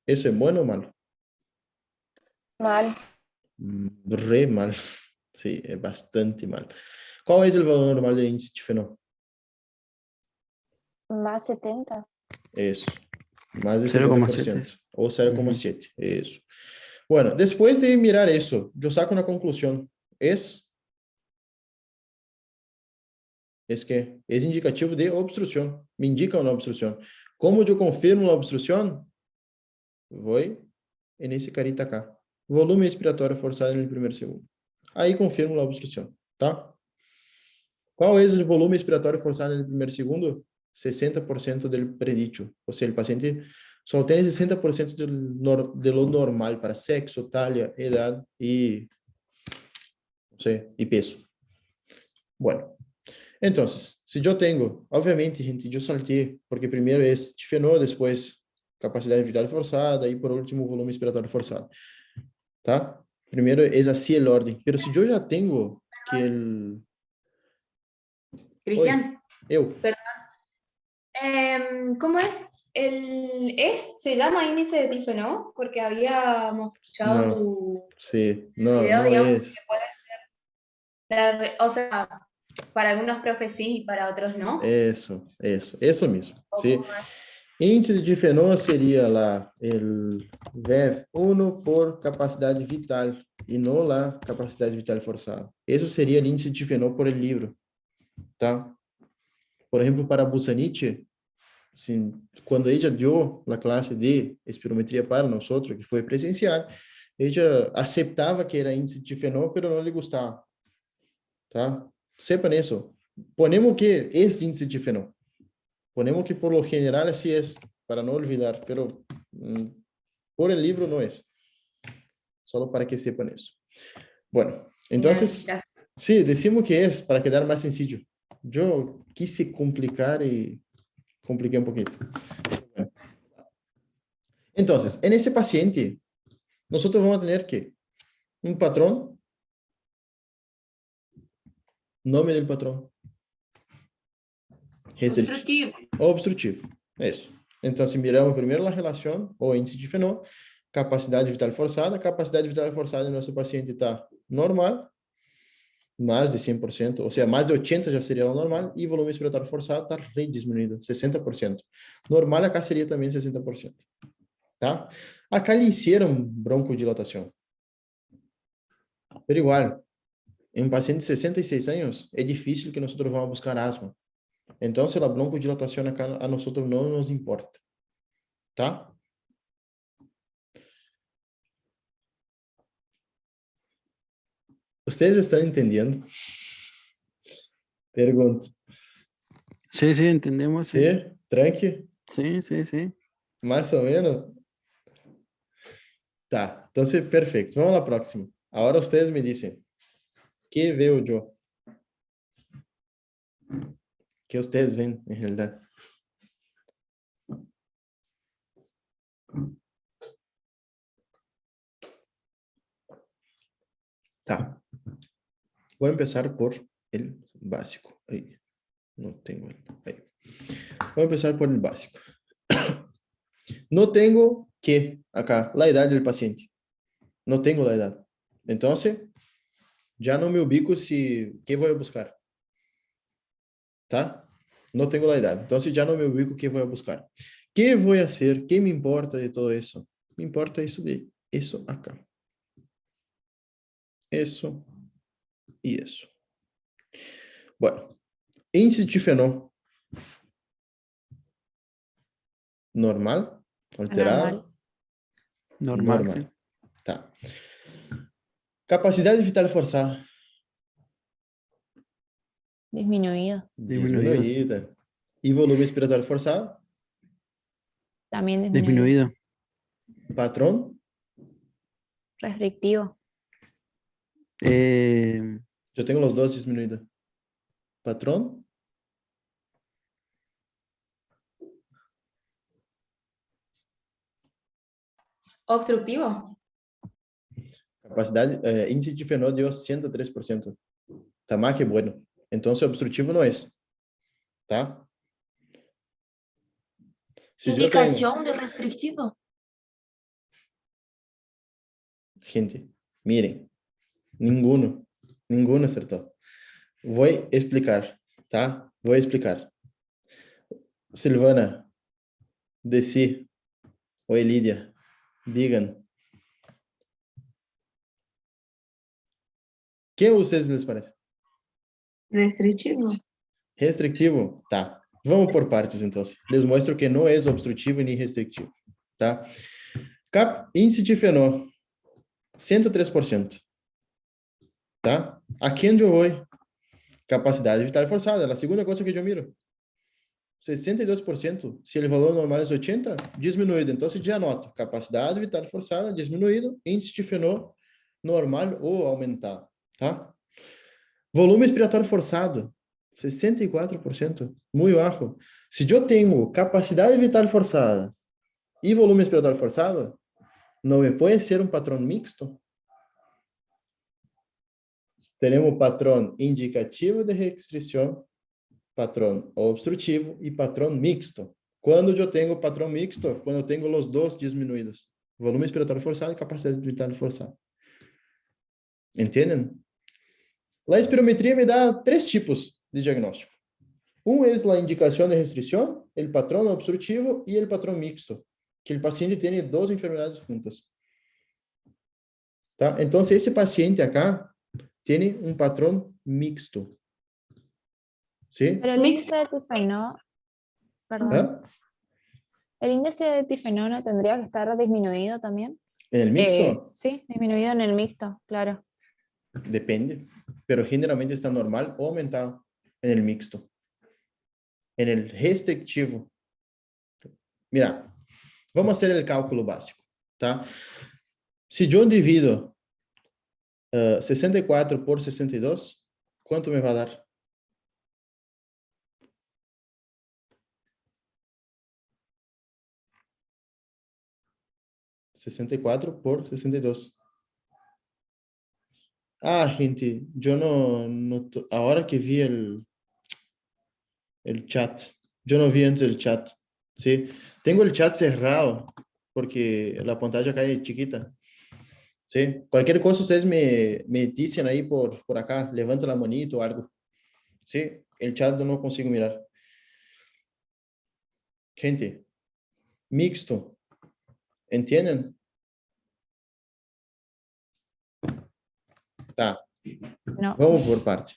¿Eso es bueno o malo? Mal. Re mal. Sí, es bastante mal. ¿Cuál es el valor normal del índice de Tifenol? Más 70. Eso. Más de 0,7. 70%. O 0,7. Eso. Bueno, después de mirar eso, yo saco una conclusión. ¿Es que es indicativo de obstrucción. Me indica una obstrucción. ¿Cómo yo confirmo la obstrucción? Voy en ese carita acá. Volumen expiratorio forzado en el primer segundo. Ahí confirmo la obstrucción. ¿Tá? ¿Cuál es el volumen expiratorio forzado en el primer segundo? 60% del predicho. O sea, el paciente solo tiene 60% de lo normal para sexo, talla, edad y, no sé, y peso. Bueno. Entonces, si yo tengo, obviamente, gente, yo salté, porque primero es Tifenol, después capacidad vital forzada y por último volumen expiratorio forzado. ¿Tá? Primero es así el orden. Pero si yo ya tengo que el... Cristian, Eu. perdón. ¿Cómo es? Se llama índice de Tifenol, porque habíamos escuchado No. tu Sí, no, video, no digamos, es. que puede ser, o sea, para algunos profes sí y para otros no. Eso mismo. ¿O ¿Sí? cómo es? Índice de Tifenol sería el VEF1 por capacidad vital y no la capacidad vital forzada. Eso sería el índice de Tifenol por el libro. ¿Tá? Por ejemplo, para Busaniche, cuando ella dio la clase de espirometría para nosotros, que fue presencial, ella aceptaba que era índice de Tifenol, pero no le gustaba. ¿Tá? Sepan eso. Ponemos que es índice de Tifenol. Ponemos que por lo general así es, para no olvidar, pero por el libro no es. Solo para que sepan eso. Bueno, entonces, Gracias. sí, decimos que es para quedar más sencillo. Yo quise complicar y compliqué un poquito. Bueno. Entonces, en ese paciente, nosotros vamos a tener que un patrón, nombre del patrón. Obstructivo. Obstrutivo, eso. Entonces, miramos primero la relación o índice de Tifenol, capacidade vital forçada. A capacidade vital forçada do nosso paciente está normal. más de 100%, o sea, más de 80% ya sería lo normal, y volumen expiratorio forzado está re disminuido, 60%. Normal acá sería también 60%, ¿tá? Acá le hicieron broncodilatación, pero igual, en un paciente de 66 años, es difícil que nosotros vamos a buscar asma. Entonces, la broncodilatación acá a nosotros no nos importa, ¿tá? ¿Ustedes están entendiendo? Pergunto. Sí, sí, entendemos, sí. ¿Sí? ¿Tranqui? Sí, sí, sí. Más o menos. Tá, entonces, perfecto. Vamos a la próxima. Ahora ustedes me dicen, ¿qué veo yo? ¿Qué ustedes ven, en realidad? Tá. Voy a empezar por el básico. Ahí. No tengo el... Ahí. Voy a empezar por el básico. No tengo que, acá, la edad del paciente. No tengo la edad. Entonces, ya no me ubico si, ¿qué voy a buscar? ¿Tá? No tengo la edad. Entonces, ya no me ubico qué voy a buscar. ¿Qué voy a hacer? ¿Qué me importa de todo eso? Me importa eso de eso acá. Eso y eso. Bueno, índice de Fenot. Normal, alterado, Normal, sí. normal. Tá. Capacidade vital forçada. Disminuido. Disminuido. Disminuída. E volume expiratório forçado. También disminuido. Disminuido. Patrón. Restrictivo. Eu tenho os dois disminuídos. Patrón. Obstructivo. Capacidade, índice de Fenot dio 103%. Tá mais que bueno. Então, obstrutivo não é. Tá? Se eu tenho... Indicación de restrictivo. Gente, miren. Ninguno acertó. Voy a explicar, tá? Voy a explicar. Silvana, Desi, o Elidia, digan. ¿Qué a ustedes les parece? Restrictivo. Restrictivo? Tá. Vamos por partes, então. Les mostro que não é obstrutivo nem restritivo, tá? Índice de Fenot, 103%. Tá? Aqui onde eu vou, capacidade vital forçada, a segunda coisa que eu miro. 62%, se o valor normal é 80, diminuído. Então, já anoto, capacidade vital forçada, diminuído, índice de Fenot, normal ou aumentado, tá? Volume expiratório forçado, 64%, muito baixo. Se eu tenho capacidade vital forçada e volume expiratório forçado, não me pode ser um patrão mixto? Temos patrão indicativo de restrição, patrão obstrutivo e patrão mixto. Quando eu tenho patrão mixto? Quando eu tenho os dois diminuídos. Volume expiratório forçado e capacidade vital forçada. Entendem? A espirometria me dá 3 tipos de diagnóstico. Um é a indicação de restrição, o patrão obstrutivo e o patrão mixto, que o paciente tem 2 enfermidades juntas. Tá? Então, esse paciente acá tem um patrão mixto. ¿Sí? Pero el índice de tifenol, perdón, ¿Ah? el índice de tifenol no tendría que estar disminuido también. ¿En el mixto? Sí, disminuido en el mixto, claro. Depende, pero generalmente está normal o aumentado en el mixto. En el restrictivo. Mira, vamos a hacer el cálculo básico, ¿tá? Si yo divido 64 por 62, ¿cuánto me va a dar? ¿64 por 62? Ah, gente, yo no ahora que vi el chat, yo no vi antes el chat, ¿sí? Tengo el chat cerrado porque la pantalla cae chiquita. ¿Sí? Cualquier cosa ustedes me dicen ahí por acá, levanta la manito o algo. ¿Sí? El chat no consigo mirar. Gente, mixto. ¿Entienden? Tá. No. Vamos por parte.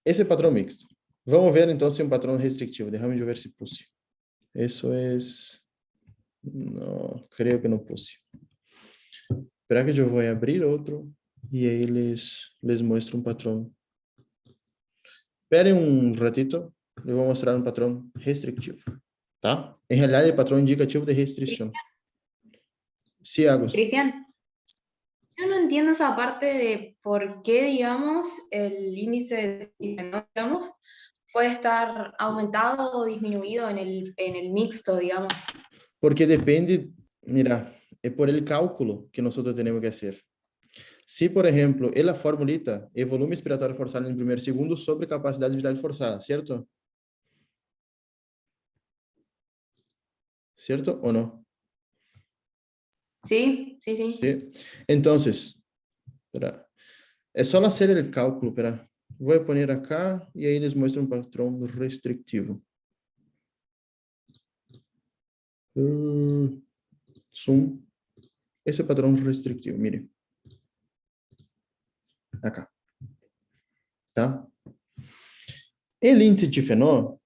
Esse é patrão mixto. Vamos ver então se é um patrão restritivo. Déjame eu ver se puse. Isso é... Não, creio que não puse. Espera que eu vou abrir outro e aí les mostro um patrão. Esperem um ratito. Eu vou mostrar um patrão restritivo. Tá? Em realidade, é patrão indicativo de restrição. Sí, Agus. Cristian, yo no entiendo esa parte de por qué, digamos, el índice de difenol, digamos, puede estar aumentado o disminuido en el mixto, digamos. Porque depende, mira, é por el cálculo que nós temos que fazer. Se, por exemplo, a formulita é volume expiratório forçado no primeiro segundo sobre capacidade vital forçada, certo? Certo ou não? Sí, sí, sí. Sí. Entonces, espera, é só hacer el cálculo, espera. Vou poner acá e aí les muestro um patrão restritivo. Zoom. Esse é o padrão restritivo, mire. Acá. Tá? El índice de fenol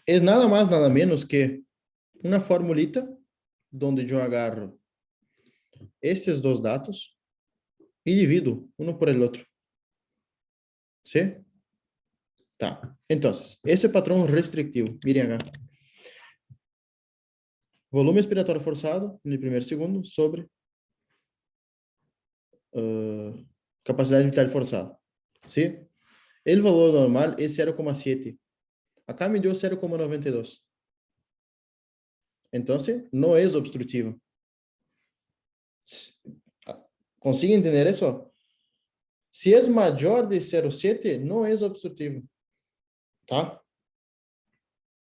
é nada mais, nada menos que uma formulita onde eu agarro estes dois dados e divido um por el outro. ¿Sí? Tá. Então, esse é o padrão restritivo. Mirem acá. Volume expiratório forçado no primeiro segundo sobre capacidade vital forçada. ¿Sí? O valor normal é 0,7. Acá me deu 0,92. Então, não é obstrutivo. ¿Consigue entender isso? Se é maior de 0,7, não é obstrutivo. Tá?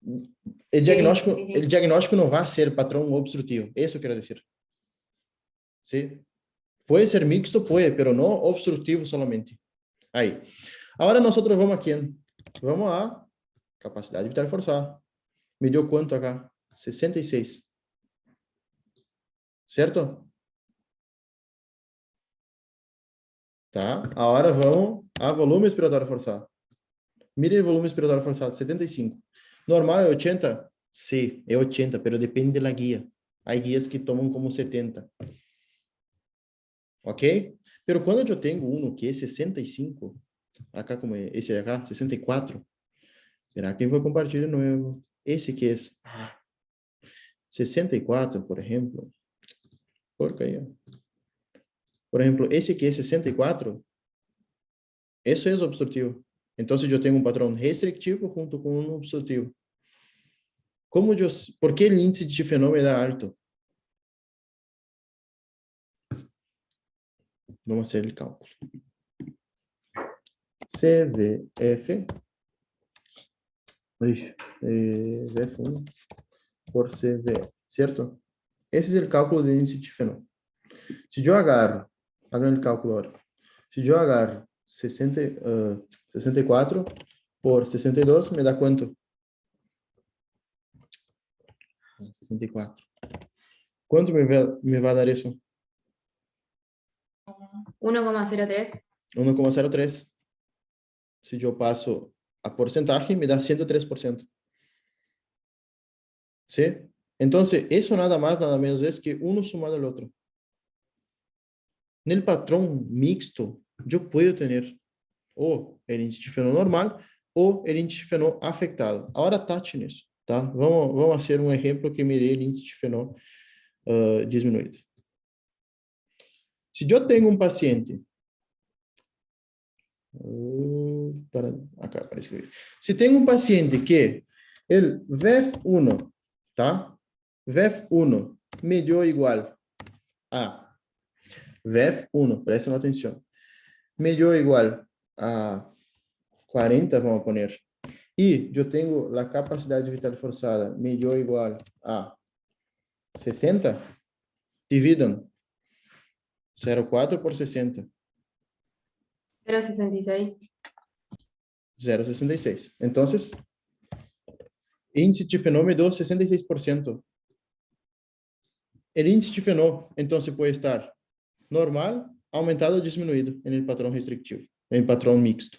O diagnóstico não vai ser patrão obstrutivo. Isso eu quero dizer. ¿Sí? Pode ser mixto, pode, pero não obstrutivo solamente. Aí. Agora nós vamos aqui. Vamos a capacidade vital forçada. Me deu quanto acá? 66. Certo? Tá? Agora vamos a volume expiratório forçado. Mire o volume expiratório forçado, 75. Normal é 80? Sim, é 80, pero depende da guia. Há guias que tomam como 70. Ok? Pero quando eu tenho um que é 65, acá como é esse acá, 64, será que eu vou compartilhar de novo? Esse que é 64, por exemplo. Porcaria. Por exemplo, esse aqui é 64, isso é obstrutivo. Então, eu tenho um patrão restritivo junto com um obstrutivo. Por que o índice de fenômeno é alto? Vamos fazer o cálculo. CVF VF1 por CV, certo? Esse é o cálculo do índice de fenômeno. Se eu agarro, hagan o cálculo agora. Se eu agarro 64 por 62, me dá quanto? 64. Quanto me vai dar isso? 1,03. 1,03. Se eu passo a porcentagem, me dá 103%. ¿Sí? Então, isso nada mais, nada menos é que um sumado ao outro. No patrão mixto, eu posso ter ou o índice de fenol normal ou o índice de fenol afetado. Agora, tache nisso, tá? Vamos fazer um exemplo que me dê o índice de fenol diminuído. Se eu tenho um paciente, para escrever. Se tenho um paciente que o VEF1, tá? VEF1 me deu igual a VEF1, prestem atenção, me deu igual a 40, vamos poner, e eu tenho a capacidade vital forçada, me deu igual a 60, dividam. 0,4 por 60. 0,66. 0,66. Entonces, índice de fenómeno 66%. El índice de fenómeno, entonces, puede estar normal, aumentado o disminuído en el patrón restrictivo, en el patrón mixto.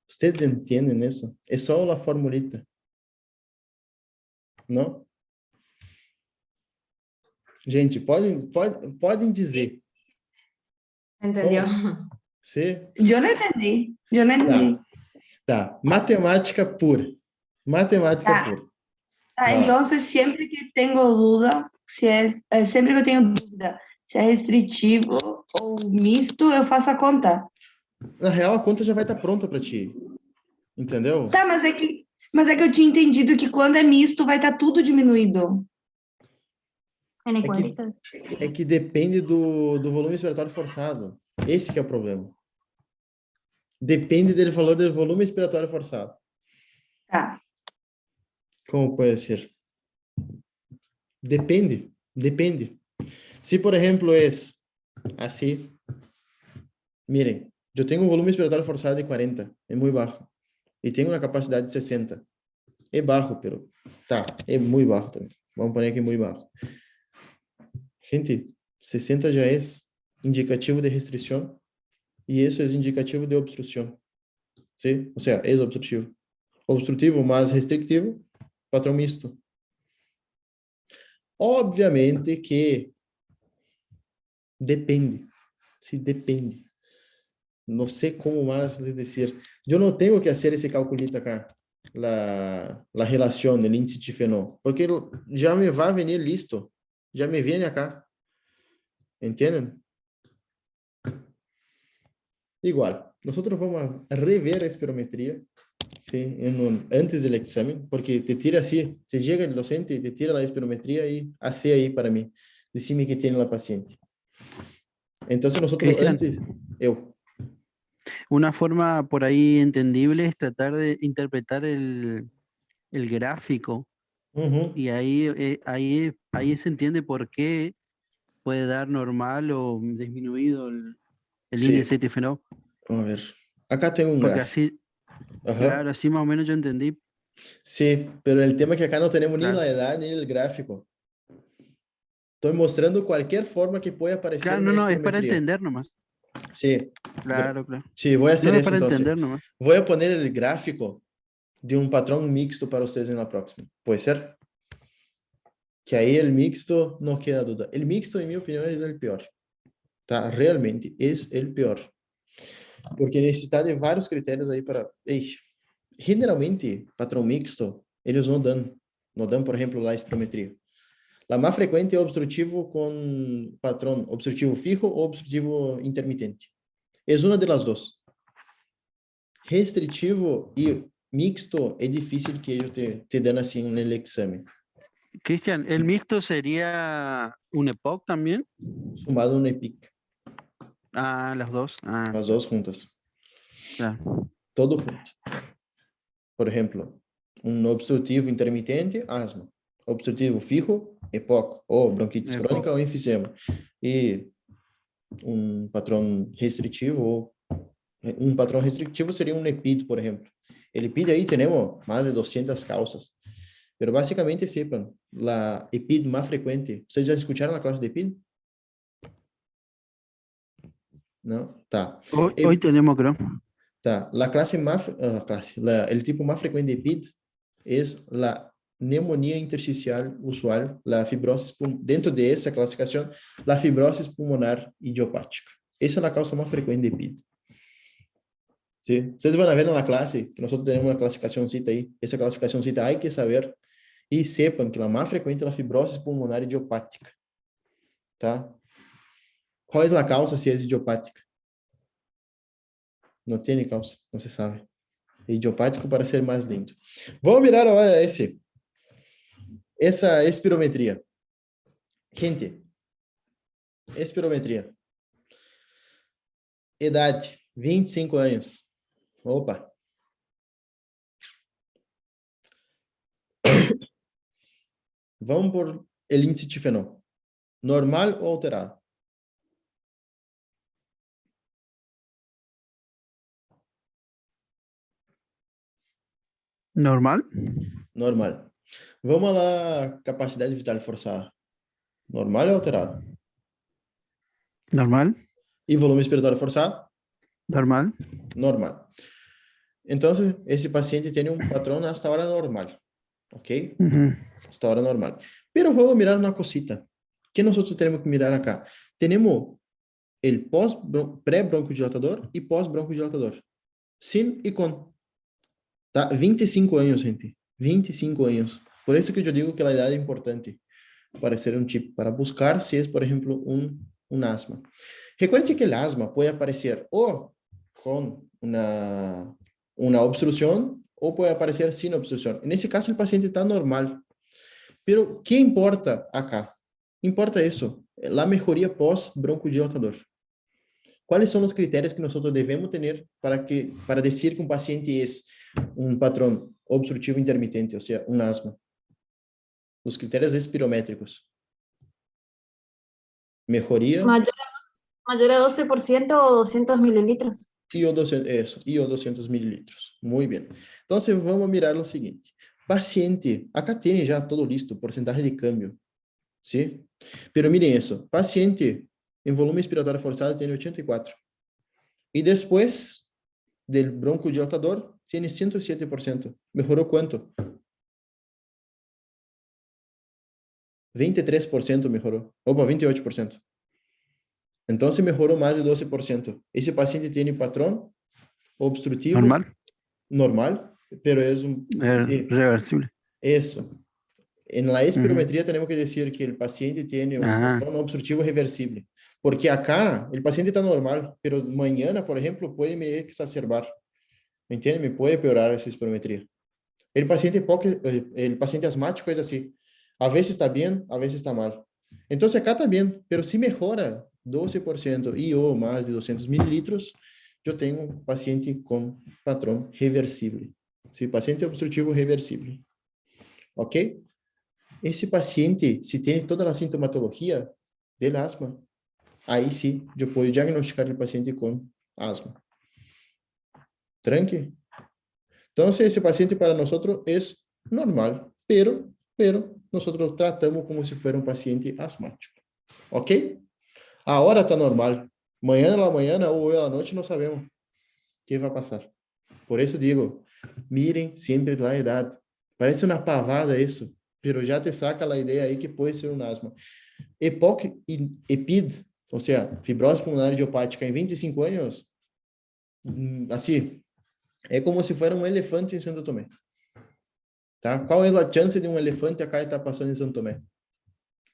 ¿Ustedes entienden eso? Es solo la formulita. ¿No? Gente, podem dizer. ¿Entendió? Como? Sí? Yo no entendí. Yo no entendí. Tá. Matemática pura. Matemática Tá. pura. Ah, Não. entonces siempre que tengo duda, siempre que eu tenho dúvida se é restritivo ou misto, eu faço a conta. Na real, a conta já vai estar pronta para ti. Entendeu? Tá, mas é que eu tinha entendido que quando é misto vai estar tudo diminuído. En que- igualitas. É que depende do volume expiratório forçado. Esse que é o problema. Depende do valor do volume expiratório forçado. Tá. Como pode ser? Depende. Se, por exemplo, é assim, miren, eu tenho um volume expiratório forçado de 40, é muito baixo, e tenho uma capacidade de 60. É baixo, pero tá, é muito baixo também. Vamos pôr aqui muito baixo. Gente, 60 já é indicativo de restrição e isso é indicativo de obstrução. Sim? Ou seja, é obstrutivo. Obstrutivo mais restritivo, patrão misto. Obviamente que depende. Sí, depende. No sé cómo más de decir. Yo no tengo que hacer ese calculito acá, la relación, el índice de fenómeno, porque ya me va a venir listo. Ya me viene acá. ¿Entienden? Igual, nosotros vamos a rever la espirometría, ¿sí? Antes del examen, porque te tira así, se llega el docente y te tira la espirometría y hace ahí para mí. Decime que tiene la paciente. Entonces nosotros Cristian, antes, una forma por ahí entendible es tratar de interpretar el gráfico Ujú. y ahí se entiende por qué puede dar normal o disminuido el Sí. índice de fenómeno. A ver, acá tengo un Porque gráfico. así, Ajá. claro, así más o menos yo entendí. Sí, pero el tema es que acá no tenemos ni Claro. la edad ni el gráfico. Estoy mostrando cualquier forma que pueda aparecer Claro, en no, la no, es para espirometría. entender nomás. Sí, Claro, claro. sí, voy a hacer No, es eso para entonces. entender nomás. Voy a poner el gráfico de un patrón mixto para ustedes en la próxima. ¿Puede ser? Que ahí el mixto no queda duda. El mixto, en mi opinión, es el peor. ¿Tá? Realmente es el peor. Porque necesita de vários critérios aí para... Generalmente, patrão mixto, eles não dão, por exemplo, a espirometria. A mais frequente é obstrutivo com patrão obstrutivo fijo ou obstrutivo intermitente. É uma das duas. Restritivo e mixto é difícil que eles te dão assim no exame. Cristian, ¿el mixto sería un EPOC también? Sumado no EPIC. Ah, las dos. Ah, As duas juntas. claro. Todo junto. Por exemplo, um obstrutivo intermitente, asma. Obstrutivo fijo, EPOC, ou bronquite EPOC. crônica ou enfisema. E um patrão restritivo, seria um EPID, por exemplo. El EPID aí temos mais de 200 causas. Pero básicamente sepan, la EPID más frecuente. ¿Ustedes ya escucharon la clase de EPID? ¿No? Tá. Hoy tenemos, creo. Tá. La clase más, el tipo más frecuente de EPID es la neumonía intersticial usual, la fibrosis, dentro de esa clasificación, la fibrosis pulmonar idiopática. Esa es la causa más frecuente de EPID. ¿Sí? Ustedes van a ver en la clase que nosotros tenemos una clasificacióncita ahí. Esa clasificacióncita hay que saber e sepan que a mais frequente é a fibrose pulmonar idiopática. Tá? Qual é a causa se é idiopática? Não tem causa, não se sabe. É idiopático para ser mais lindo. Vamos mirar agora essa espirometria. Gente, espirometria. Idade, 25 anos. Opa. Vamos por el índice de fenómeno. Normal ou alterado? Normal. Normal. Vamos a la capacidade vital forçada. Normal ou alterado? Normal. E volume expiratório forçado? Normal. Normal. Entonces, ese paciente tiene un patrón hasta ahora normal. ¿Ok? Ujú. Hasta ahora normal. Pero vamos a mirar una cosita. ¿Qué nosotros tenemos que mirar acá? Tenemos el pré-broncodilatador y pós-broncodilatador. Sin y con. Tá? 25 años, gente. 25 años. Por eso que yo digo que la edad es importante para ser un chip, para buscar si es, por ejemplo, un asma. Recuerde que el asma puede aparecer o con una obstrucción o puede aparecer sin obstrucción. En ese caso, el paciente está normal. Pero, ¿qué importa acá? Importa eso, la mejoría pós-broncodilatador. ¿Cuáles son los criterios que nosotros debemos tener para decir que un paciente es un patrón obstructivo intermitente, o sea, un asma? Los criterios espirométricos. Mejoría Mayor a 12% o 200 mililitros. y o 200 mililitros. Muy bien. Entonces, vamos a mirar lo siguiente. Paciente, acá tiene ya todo listo, porcentaje de cambio. ¿Sí? Pero miren eso. Paciente en volumen expiratório forçado tiene 84. Y después del broncodilatador tiene 107%. ¿Mejoró cuánto? 23% mejoró. Opa, 28%. Entonces mejoró más de 12%. Ese paciente tiene patrón obstrutivo Normal. normal, pero es un... Reversible. Eso. En la espirometría tenemos que decir que el paciente tiene un patrón obstrutivo reversible. Porque acá el paciente está normal, pero mañana, por ejemplo, puede me exacerbar. ¿Me entiende? Me puede empeorar esa espirometría. El paciente asmático es así. A veces está bien, a veces está mal. Entonces acá está bien, pero si mejora 12% y o más de 200 mililitros, yo tengo un paciente con patrón reversible. Sí, paciente obstrutivo reversible. ¿Ok? Ese paciente, si tiene toda la sintomatología del asma, ahí sí, yo puedo diagnosticar el paciente con asma. Tranqui. Entonces, ese paciente para nosotros es normal, pero nosotros tratamos como si fuera un paciente asmático. ¿Ok? Ahora está normal. Mañana a la mañana o hoy a la noche no sabemos qué va a pasar. Por eso digo, miren siempre la edad. Parece una pavada eso, pero ya te saca la idea ahí que puede ser un asma. EPOC y EPID, o sea, fibrose pulmonar idiopática en 25 años, así, é como se fosse um elefante em Santo Tomé. Tá? Qual é a chance de um elefante acá estar passando em Santo Tomé?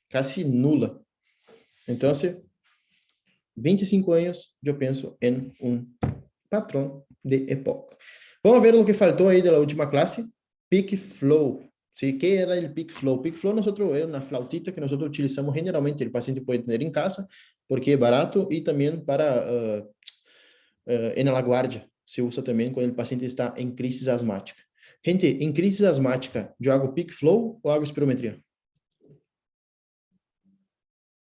Casi nula. Então, 25 anos, eu penso em um patrão de EPOC. Vamos ver o que faltou aí da última classe. Peak Flow. ¿Sí? ¿Qué era el Peak Flow? Peak Flow nosotros es una flautita que nosotros utilizamos generalmente, el paciente puede tener en casa, porque es barato y también para en la guardia. Se usa também quando o paciente está em crise asmática. Gente, em crise asmática, eu hago peak flow ou hago espirometria?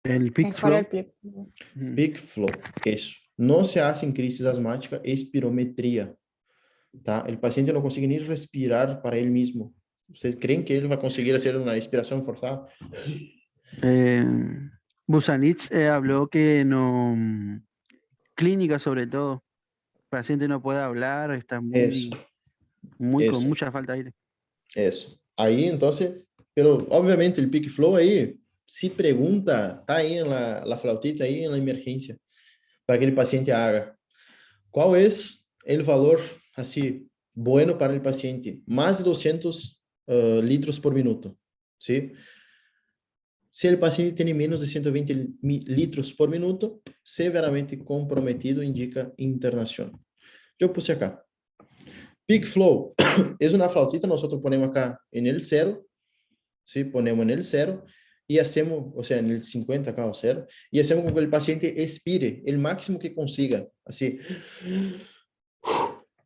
El Peak Mejor el Flow. Peak. Peak flow, isso. Não se hace em crise asmática espirometria. Tá? O paciente não consegue nem respirar para ele mesmo. Vocês creem que ele vai conseguir fazer uma expiração forçada? Busanich habló que no, clínica sobre todo, el paciente no puede hablar, está Eso. con mucha falta de aire. Isso. Aí, então, pero obviamente o peak flow aí, se pergunta, tá aí na flautita aí na emergência, para que o paciente haga. Qual é o valor, assim, bueno para o paciente? Mais de 200 litros por minuto, ¿sí? Se o paciente tem menos de 120 litros por minuto, severamente comprometido, indica internação. Eu puse acá. Peak flow es una flautita, nosotros ponemos acá en el 0, ¿sí? Ponemos en el 0 y hacemos, o sea, en el 50 acá o 0, y hacemos con que el paciente expire el máximo que consiga, así,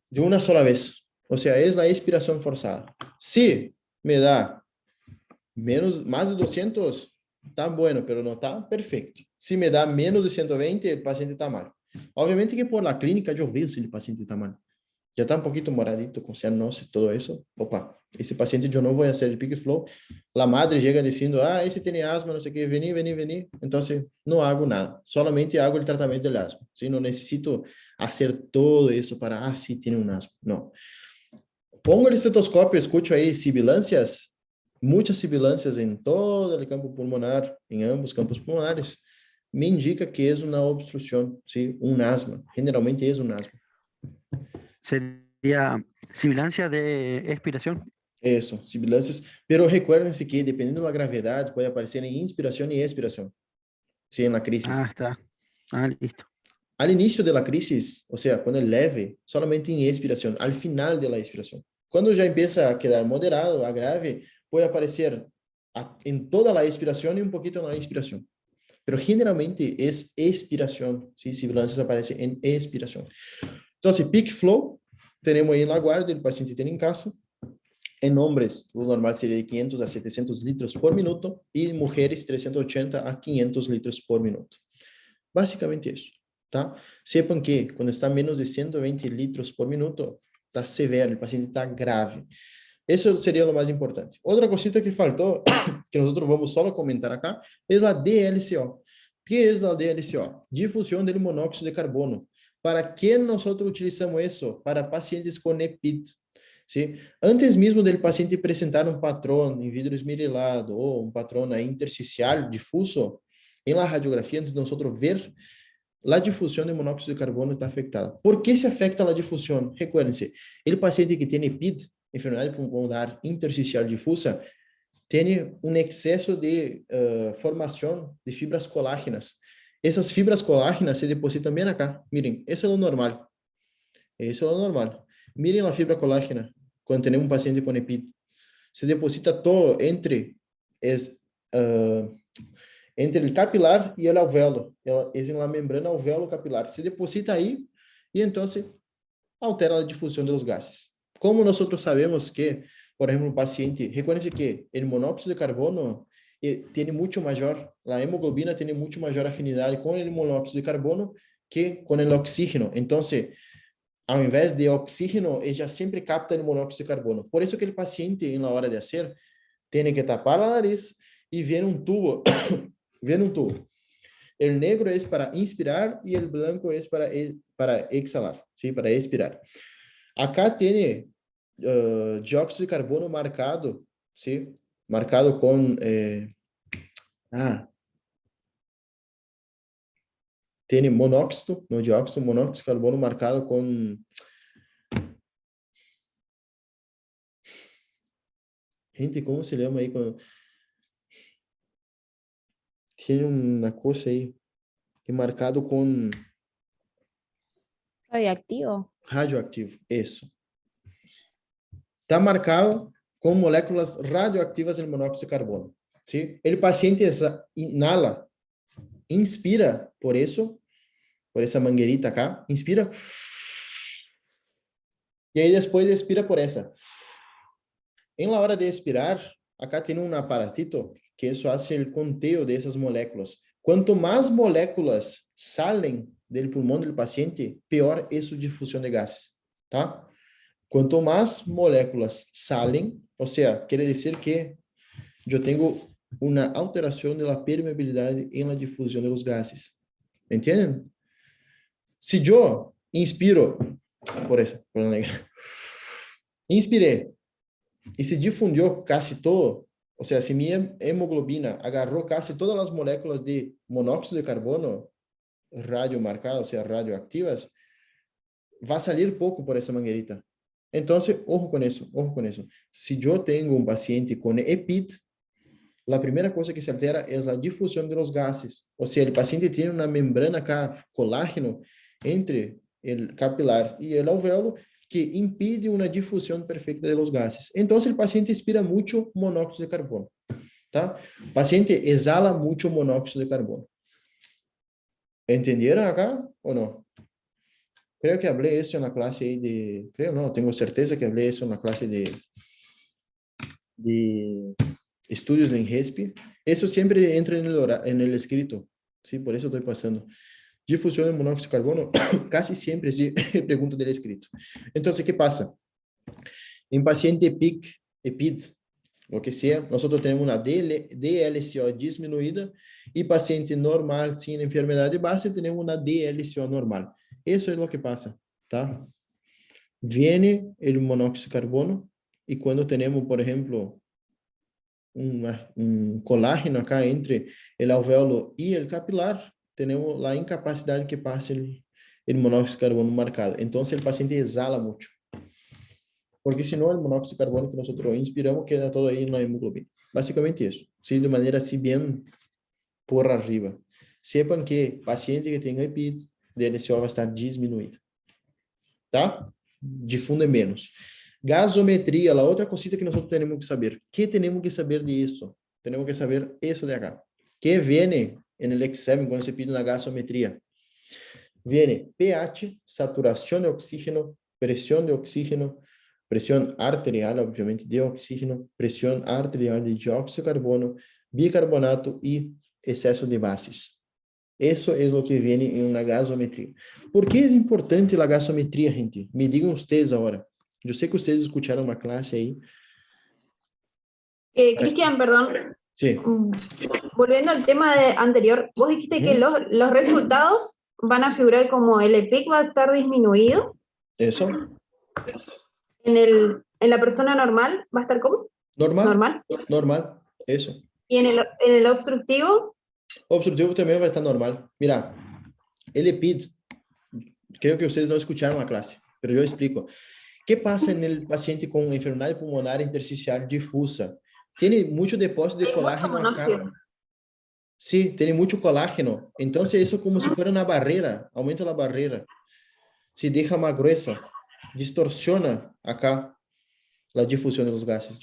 de una sola vez. O sea, es la expiración forzada. Si me da más de 200, está bueno, pero no está perfecto. Si me da menos de 120, el paciente está mal. Obviamente que por la clínica yo veo si el paciente está mal. ya está un poquito moradito con cianosis y todo eso, opa, ese paciente yo no voy a hacer el Peak Flow. La madre llega diciendo, ese tiene asma, no sé qué, vení. Entonces, no hago nada, solamente hago el tratamiento del asma, ¿sí? No necesito hacer todo eso para, sí, tiene un asma, no. Pongo el estetoscopio, escucho ahí sibilancias, muchas sibilancias en todo el campo pulmonar, en ambos campos pulmonares, me indica que es una obstrucción, ¿sí? Un asma, generalmente es un asma. Sería sibilancia de expiración. Eso, sibilancias, pero recuérdense que dependiendo de la gravedad puede aparecer en inspiración y expiración, ¿sí? En la crisis. Está. Listo. Al inicio de la crisis, o sea, cuando es leve, solamente en expiración, al final de la expiración. Cuando ya empieza a quedar moderado, a grave, puede aparecer en toda la expiración y un poquito en la inspiración. Pero generalmente es expiración, ¿sí? Sibilancias aparecen en expiración. Entonces, peak flow, tenemos ahí en la guardia, el paciente tiene en casa. En hombres, lo normal sería de 500 a 700 litros por minuto y mujeres 380 a 500 litros por minuto. Básicamente eso, ¿tá? Sepan que cuando está menos de 120 litros por minuto, está severo, el paciente está grave. Eso sería lo más importante. Otra cosita que faltó, que nosotros vamos solo comentar acá, es la DLCO. ¿Qué es la DLCO? Difusión del monóxido de carbono. ¿Para qué nosotros utilizamos eso? Para pacientes con EPID. ¿Sí? Antes mesmo del paciente presentar um patrão em vidro esmerilado ou um patrão intersticial difuso, em la radiografia, antes de nós ver, a difusão de monóxido de carbono está afetada. ¿Por que se afecta a difusão? Recuérdense, o paciente que tem EPID, enfermedade pulmonar intersticial difusa, tem um excesso de formação de fibras colágenas. Essas fibras colágenas se depositam bem acá. Miren, isso é o normal. Isso é o normal. Miren a fibra colágena quando temos um paciente com EPID. Se deposita todo entre o capilar e o alvéolo. É na membrana alvéolo capilar. Se deposita aí e então altera a difusão dos gases. Como nós sabemos que, por exemplo, um paciente, reconhece que o monóxido de carbono tem muito maior, a hemoglobina tem muito maior afinidade com o monóxido de carbono que com o oxígeno. Então, ao invés de oxígeno, ella sempre capta o monóxido de carbono. Por isso que o paciente, na hora de fazer, tem que tapar a nariz e ver um tubo. Ver um tubo. O negro é para inspirar e o branco é para exhalar, ¿sí? Para expirar. Acá tem dióxido de carbono marcado, ¿sí? Marcado com... tem monóxido, no dióxido, monóxido de carbono marcado com... Gente, como se chama aí? Tem uma coisa aí, que é marcado com... Radioactivo. Radioactivo, isso. Está marcado com moléculas radioativas do monóxido de carbono. ¿Sí? O paciente inala, inspira por essa mangueirita acá, inspira, e aí depois expira por essa. Em la hora de expirar, acá tem um aparatito que isso faz o conteo dessas moléculas. Quanto mais moléculas salen do pulmão do paciente, pior é sua difusão de gases, tá? Quanto mais moléculas salen, ou seja, quer dizer que eu tenho uma alteração da permeabilidade em la difusão dos gases. Entendem? Se eu inspiro, inspirei, e se difundiu quase todo, ou seja, se minha hemoglobina agarrou quase todas as moléculas de monóxido de carbono radiomarcadas, ou seja, radioativas, vai sair pouco por essa mangueirita. Então, ojo com isso, ojo com isso. Se eu tenho um paciente com EPID, a primeira coisa que se altera é a difusão dos gases. Ou seja, o paciente tem uma membrana colágeno entre o capilar e o alvéolo que impide uma difusão perfeita dos gases. Então, o paciente expira muito monóxido de carbono. Tá? O paciente exala muito monóxido de carbono. Entenderam acá ou não? Creo que hablé eso en la clase de... Creo no, tengo certeza que hablé eso en la clase de estudios en RESP. Eso siempre entra en el escrito. Sí, por eso estoy pasando. Difusión de monóxido de carbono, casi siempre es pregunta del escrito. Entonces, ¿qué pasa? En paciente PIC, EPID, lo que sea, nosotros tenemos una DLCO disminuida y paciente normal sin enfermedad de base tenemos una DLCO normal. Eso es lo que pasa, ¿tá? Viene el monóxido de carbono y cuando tenemos, por ejemplo, un colágeno acá entre el alvéolo y el capilar, tenemos la incapacidad que pase el monóxido de carbono marcado. Entonces el paciente exhala mucho. Porque si no, el monóxido de carbono que nosotros inspiramos queda todo ahí en la hemoglobina. Básicamente eso. Sí, de manera así bien por arriba. Sepan que paciente que tenga EPID, DLCO va a estar disminuida. ¿Tá? Difunde menos. Gasometría, la otra cosita que nosotros tenemos que saber. ¿Qué tenemos que saber de eso? Tenemos que saber eso de acá. ¿Qué viene en el examen cuando se pide una gasometría? Viene pH, saturación de oxígeno, presión arterial, obviamente, de oxígeno, presión arterial de dióxido de carbono, bicarbonato y exceso de bases. Eso es lo que viene en una gasometría. ¿Por qué es importante la gasometría, gente? Me digan ustedes ahora. Yo sé que ustedes escucharon una clase ahí. Cristian, perdón. Sí. Volviendo al tema anterior, vos dijiste que los resultados van a figurar como el EPIC va a estar disminuido. Eso. En la persona normal va a estar ¿cómo? Normal. Normal. Eso. ¿Y en el obstructivo? Obstructivo también va a estar normal. Mira, el EPID, creo que ustedes no escucharon la clase, pero yo explico. ¿Qué pasa en el paciente con enfermedad pulmonar intersticial difusa? Tiene mucho depósito de colágeno acá. Sí, tiene mucho colágeno. Entonces eso como si fuera una barrera, aumenta la barrera. Se deja más gruesa, distorsiona acá la difusión de los gases.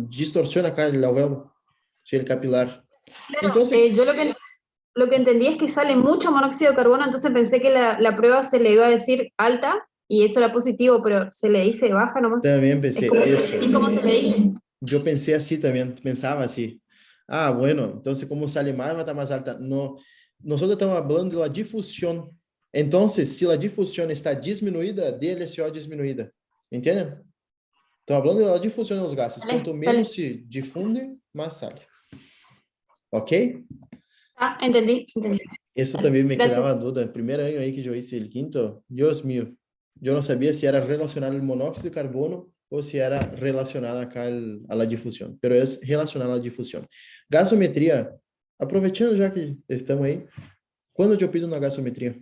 Distorsiona acá el alvéolo, sí, el capilar. Claro, entonces, yo lo que entendí es que sale mucho monóxido de carbono, entonces pensé que la prueba se le iba a decir alta y eso era positivo, pero se le dice baja nomás. También pensé eso. ¿Y cómo se le dice? Yo pensé así también, pensaba así. Ah, bueno, entonces como sale más, va a estar más alta. No, nosotros estamos hablando de la difusión. Entonces, si la difusión está disminuida, DLCO disminuida. ¿Entienden? Estamos hablando de la difusión de los gases. Cuanto menos se difunde, más sale. ¿Ok? Ah, entendí. Eso también me Gracias. quedaba duda. El primer año ahí que yo hice el quinto, Dios mío, yo no sabía si era relacionado al monóxido de carbono o si era relacionado acá a la difusión, pero es relacionado a la difusión. Gasometría, aprovechando ya que estamos ahí, ¿cuándo yo pido una gasometría?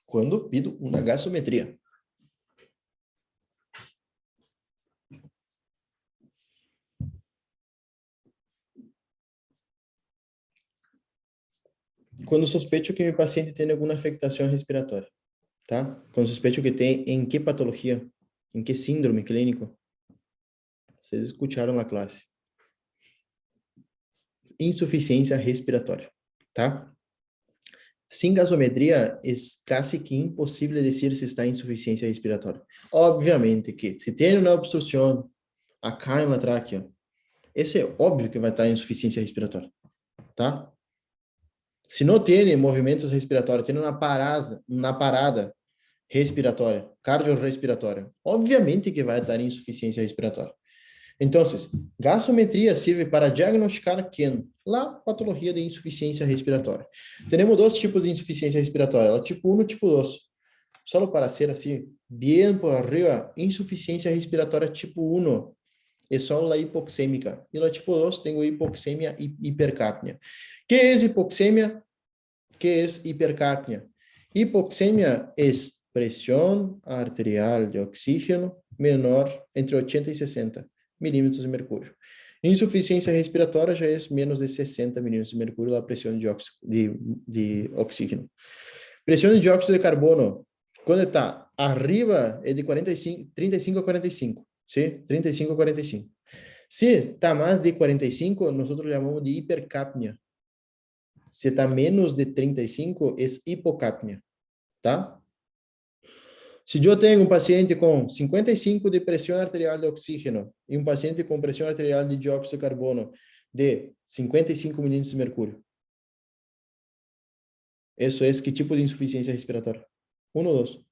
¿Cuándo pido una gasometría? Quando sospecho que mi paciente tem alguma afectação respiratória, tá? Quando sospecho que tem em que patologia, em que síndrome clínico. Vocês escutaram na classe. Insuficiência respiratória, tá? Sem gasometria, é quase que impossível dizer se está em insuficiência respiratória. Obviamente que, se tem uma obstrução acá na tráquea, esse é óbvio que vai estar em insuficiência respiratória, tá? Se não tem movimentos respiratórios, tem uma parada respiratória, cardiorrespiratória, obviamente que vai estar em insuficiência respiratória. Então, gasometria serve para diagnosticar quem? La patologia de insuficiência respiratória. Temos dois tipos de insuficiência respiratória, a tipo 1 e tipo 2. Só para ser assim, bem por arriba, insuficiência respiratória tipo 1 é só a hipoxêmica. E a tipo 2 tenho hipoxemia e hipercapnia. ¿Qué es hipoxemia? ¿Qué es hipercapnia? Hipoxemia es presión arterial de oxígeno menor entre 80 y 60 milímetros de mercurio. Insuficiencia respiratoria ya es menos de 60 milímetros de mercurio la presión de oxígeno. Presión de dióxido de carbono, cuando está arriba es de 35 a 45, ¿sí? 35 a 45. Si está más de 45, nosotros llamamos de hipercapnia. Se está menos de 35, es hipocapnia, tá? Se eu tenho paciente com 55 de pressão arterial de oxígeno e paciente com pressão arterial de dióxido de carbono, de 55 milímetros de mercurio. Eso es, ¿qué tipo de insuficiencia respiratoria? 1 o 2.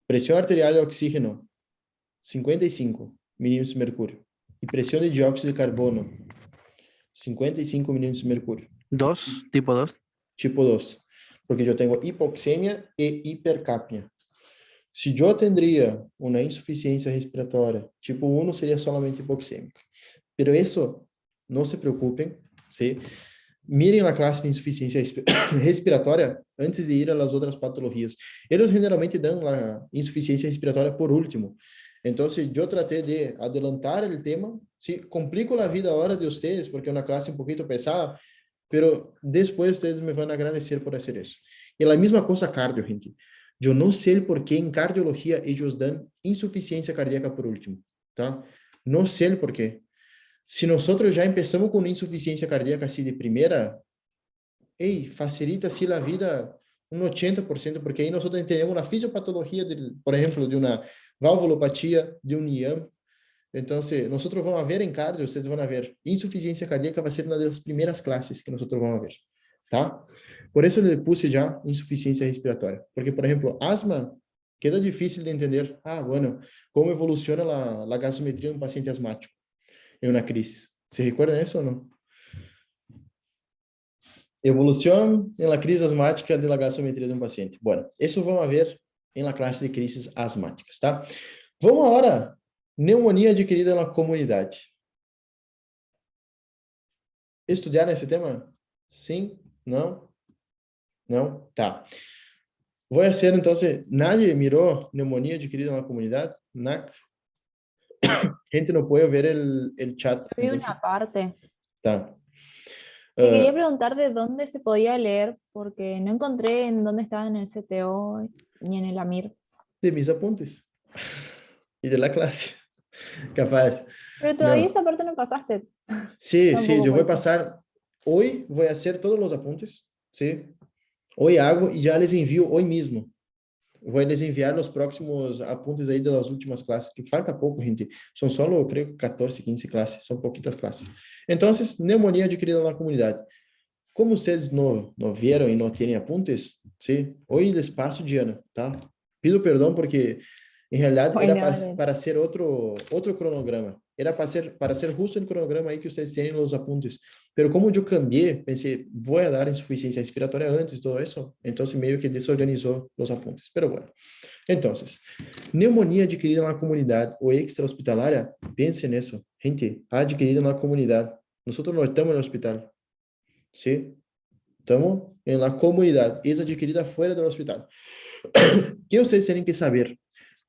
Presión arterial de oxígeno, 55 milímetros de mercurio. Y presión de dióxido de carbono, 55 milímetros de mercurio. 2, tipo 2. Tipo 2. Porque yo tengo hipoxemia e hipercapnia. Si yo tendría una insuficiencia respiratoria, tipo 1 sería solamente hipoxémica. Pero eso, no se preocupen, ¿sí? Miren la clase de insuficiencia respiratória antes de ir a las otras patologías. Ellos generalmente dan la insuficiencia respiratoria por último. Entonces, yo traté de adelantar el tema. Sí, complico la vida ahora de ustedes porque es una clase un poquito pesada, pero después ustedes me van a agradecer por hacer eso. Y la misma cosa cardio, gente. Yo no sé el por qué en cardiología ellos dan insuficiencia cardíaca por último, ¿tá? No sé el por qué. Si nosotros ya empezamos con insuficiencia cardíaca así de primera, facilita así la vida un 80%, porque ahí nosotros entendemos la fisiopatología, por ejemplo, de una valvulopatía, de un IAM. Entonces, nosotros vamos a ver en cardio, ustedes van a ver, insuficiencia cardíaca va a ser una de las primeras clases que nosotros vamos a ver, ¿tá? Por eso le puse ya insuficiencia respiratoria, porque, por ejemplo, asma, queda difícil de entender, bueno, cómo evoluciona la gasometría de un paciente asmático en una crisis. ¿Se recuerdan eso o no? Evolución en la crisis asmática de la gasometría de un paciente. Bueno, eso vamos a ver en la clase de crisis asmáticas, tá? Vamos agora, neumonía adquirida na comunidade. Estudiaram esse tema? Sim? Não? Não? Tá. Vou fazer, então, nadie mirou neumonía adquirida na comunidade? NAC? Gente, no puedo ver el chat. Vi Entonces, una parte. tá. Te quería preguntar de dónde se podía leer, porque no encontré en dónde estaba en el CTO ni en el AMIR. De mis apuntes. Y de la clase. Capaz. Pero todavía No. esa parte no pasaste. Sí, sí, Tampoco yo voy a por eso. pasar. Hoy voy a hacer todos los apuntes, ¿sí? Hoy hago y ya les envío hoy mismo. Voy a les enviar los próximos apuntes ahí de las últimas clases, que falta poco, gente. Son solo, creo, 14, 15 clases, son poquitas clases. Entonces, neumonía adquirida en la comunidad. Como ustedes no vieron y no tienen apuntes, ¿sí? Hoy les paso, Diana, ¿tá? Pido perdón porque en realidad Hoy era no, para hacer otro cronograma. Era para hacer justo el cronograma ahí que ustedes tienen los apuntes. Pero como yo cambié, pensé, voy a dar insuficiencia respiratoria antes, todo eso. Entonces medio que desorganizó los apuntes. Pero bueno. Entonces, neumonía adquirida en la comunidad o extrahospitalaria, piensen en eso. Gente, adquirida en la comunidad. Nosotros no estamos en el hospital. ¿Sí? Estamos en la comunidad. Es adquirida fuera del hospital. ¿Qué ustedes tienen que saber?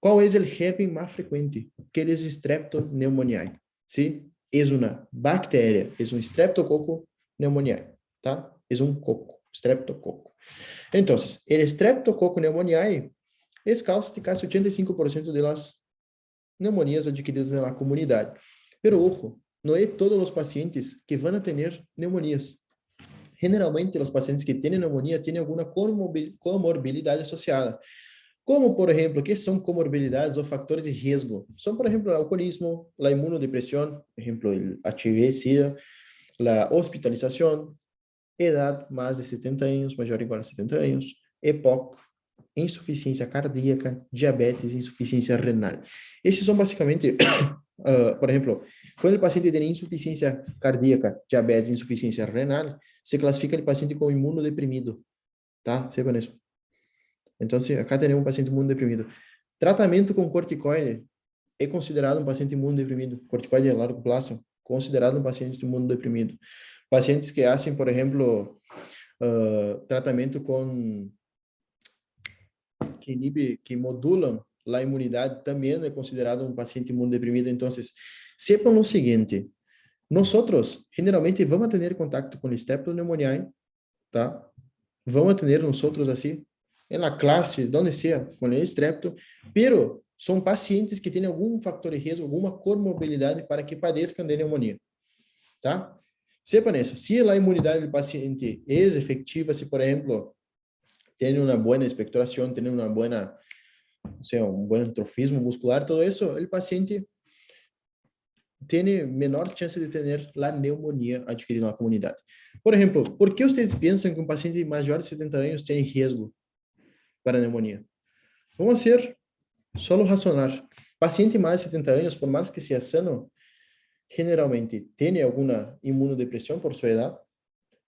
¿Cuál es el germen más frecuente? Que es Streptoneumoniae. ¿Sí? Es una bacteria, es un Streptococcus pneumoniae. ¿Tá? Es un coco, Streptococcus. Entonces, el Streptococcus pneumoniae es causa de casi 85% de las neumonías adquiridas en la comunidad. Pero ojo, no es todos los pacientes que van a tener neumonías. Generalmente, los pacientes que tienen neumonía tienen alguna comorbilidad asociada. Como, por ejemplo, ¿qué son comorbilidades o factores de riesgo? Son, por ejemplo, el alcoholismo, la inmunodepresión, por ejemplo, el HIV, SIDA, la hospitalización, edad más de 70 años, mayor o igual a 70 años, EPOC, insuficiencia cardíaca, diabetes, insuficiencia renal. Esses son básicamente, por ejemplo, cuando el paciente tiene insuficiencia cardíaca, diabetes, insuficiencia renal, se clasifica el paciente como inmunodeprimido, ¿tá? Sepan eso. Entonces, acá tenemos un paciente inmunodeprimido. Tratamiento con corticoide é considerado um paciente imunodeprimido. Corticoide a largo plazo, considerado um paciente imunodeprimido. Pacientes que hacen, por ejemplo, tratamento com que modulam a imunidade, também é considerado um paciente imunodeprimido. Então, sepan o seguinte, nós, generalmente, vamos ter contato com o Streptoneumoniae, tá? Vamos ter nós, assim, na classe, onde seja, com o Strepto, pero são pacientes que têm algum fator de risco, alguma comorbilidade para que padeçam de pneumonia, tá? Sepan isso. Se a imunidade do paciente é efetiva, se, por exemplo, tem uma boa expectoração, tem uma boa o sea, un buen trofismo muscular, todo eso, el paciente tiene menor chance de tener la neumonía adquirida en la comunidad. Por ejemplo, ¿por qué ustedes piensan que un paciente mayor de 70 años tiene riesgo para neumonía? Vamos a hacer solo razonar. Paciente más de 70 años, por más que sea sano, generalmente tiene alguna inmunodepresión por su edad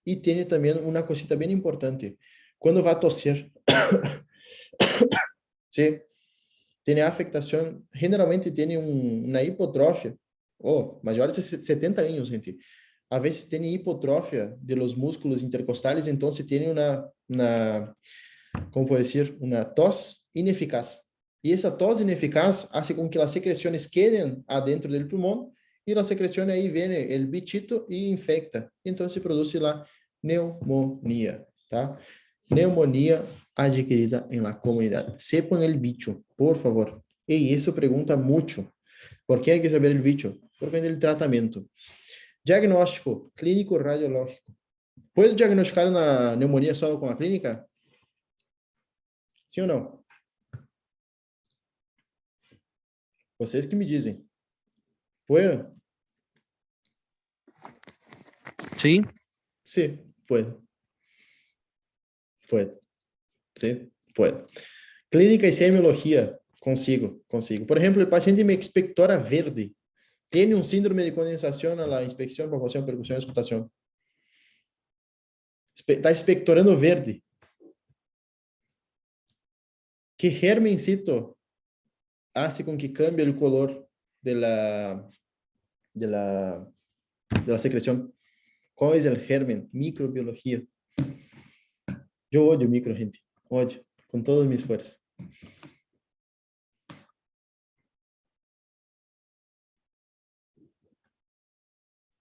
y tiene también una cosita bien importante. Cuando va a toser, ¿sí? Tiene afectación, generalmente tiene una hipotrofia, mayores de 70 años, gente. A veces tiene hipotrofia de los músculos intercostales, entonces tiene ¿cómo puedo decir? Una tos ineficaz. Y esa tos ineficaz hace con que las secreciones queden adentro del pulmón y la secreción ahí viene el bichito y infecta. Entonces se produce la neumonía, ¿tá? Neumonía adquirida en la comunidad. Sepan el bicho, por favor. Y eso pregunta mucho. ¿Por qué hay que saber el bicho? Porque es el tratamiento. Diagnóstico clínico radiológico. ¿Puedo diagnosticar una neumonía solo con la clínica? ¿Sí o no? Vocês que me dizem. ¿Puedo? Sí. Sí, puedo. Puedo. Sí, puedo. Clínica y semiología, consigo. Por ejemplo, el paciente me expectora verde. Tiene un síndrome de condensación a la inspección, proporción, percusión y escutación. Está expectorando verde. ¿Qué germencito hace con que cambie el color de la secreción? ¿Cuál es el germen? Microbiología. Yo odio micro, gente. Odio. Con todas mis fuerzas.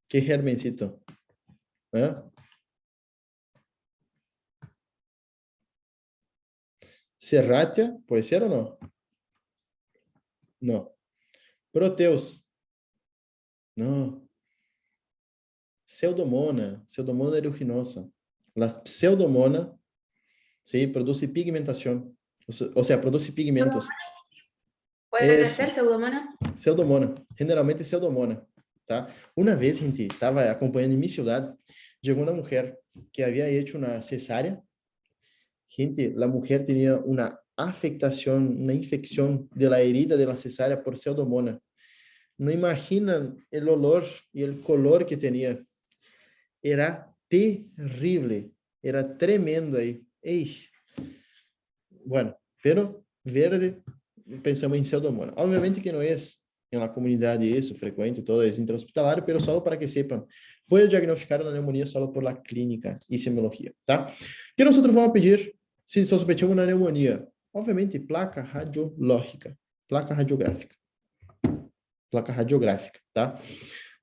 ¿Qué germencito? ¿Eh? Serratia, ¿puede ser o no? No. Proteus. No. Pseudomonas aeruginosa. La pseudomonas, sí, produce pigmentación. O sea, produce pigmentos. ¿Puede Eso. ser pseudomonas? Pseudomonas. Generalmente pseudomonas. ¿Tá? Una vez, gente, estaba acompañando en mi ciudad, llegó una mujer que había hecho una cesárea. Gente, la mujer tenía una afectación, una infección de la herida de la cesárea por pseudomonas. No imaginan el olor y el color que tenía. Era terrible, era tremendo ahí. Ey. Bueno, pero verde, pensamos en pseudomonas. Obviamente que no es en la comunidad eso, frecuente, todo es intrahospitalario, pero solo para que sepan. Puedo diagnosticar una neumonía solo por la clínica y semiología, ¿tá? ¿Qué nosotros vamos a pedir si sospechamos una neumonía? Obviamente, placa radiológica, placa radiográfica, ¿tá?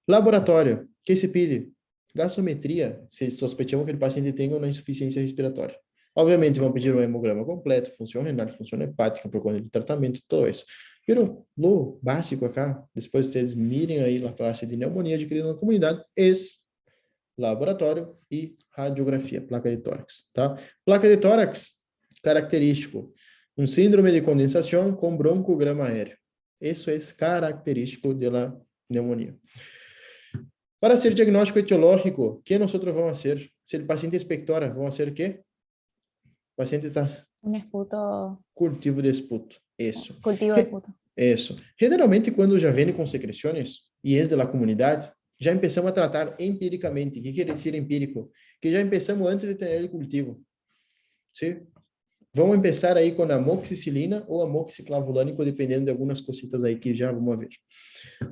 Laboratório, ¿qué se pide? Gasometria, se sospechamos que o paciente tenha uma insuficiência respiratória. Obviamente, vamos pedir um hemograma completo, função renal, função hepática, procura de tratamento, todo isso. Pero lo básico acá, depois vocês mirem aí a classe de pneumonia adquirida na comunidade, é laboratório e radiografia, placa de tórax, tá? Placa de tórax, característico, um síndrome de condensação com broncograma aéreo. Isso é característico da pneumonia. Para ser diagnóstico etiológico, ¿qué nosotros vamos a hacer? Si el paciente expectora, ¿vamos a hacer qué? El paciente está... Un esputo. Cultivo de esputo, eso. Cultivo de esputo. Eso. Generalmente, cuando ya viene con secreciones y es de la comunidad, ya empezamos a tratar empíricamente. ¿Qué quiere decir empírico? Que ya empezamos antes de tener el cultivo. ¿Sí? Vamos a empezar ahí con amoxicilina o amoxiclavulánico, dependiendo de algunas cositas ahí que ya vamos a ver.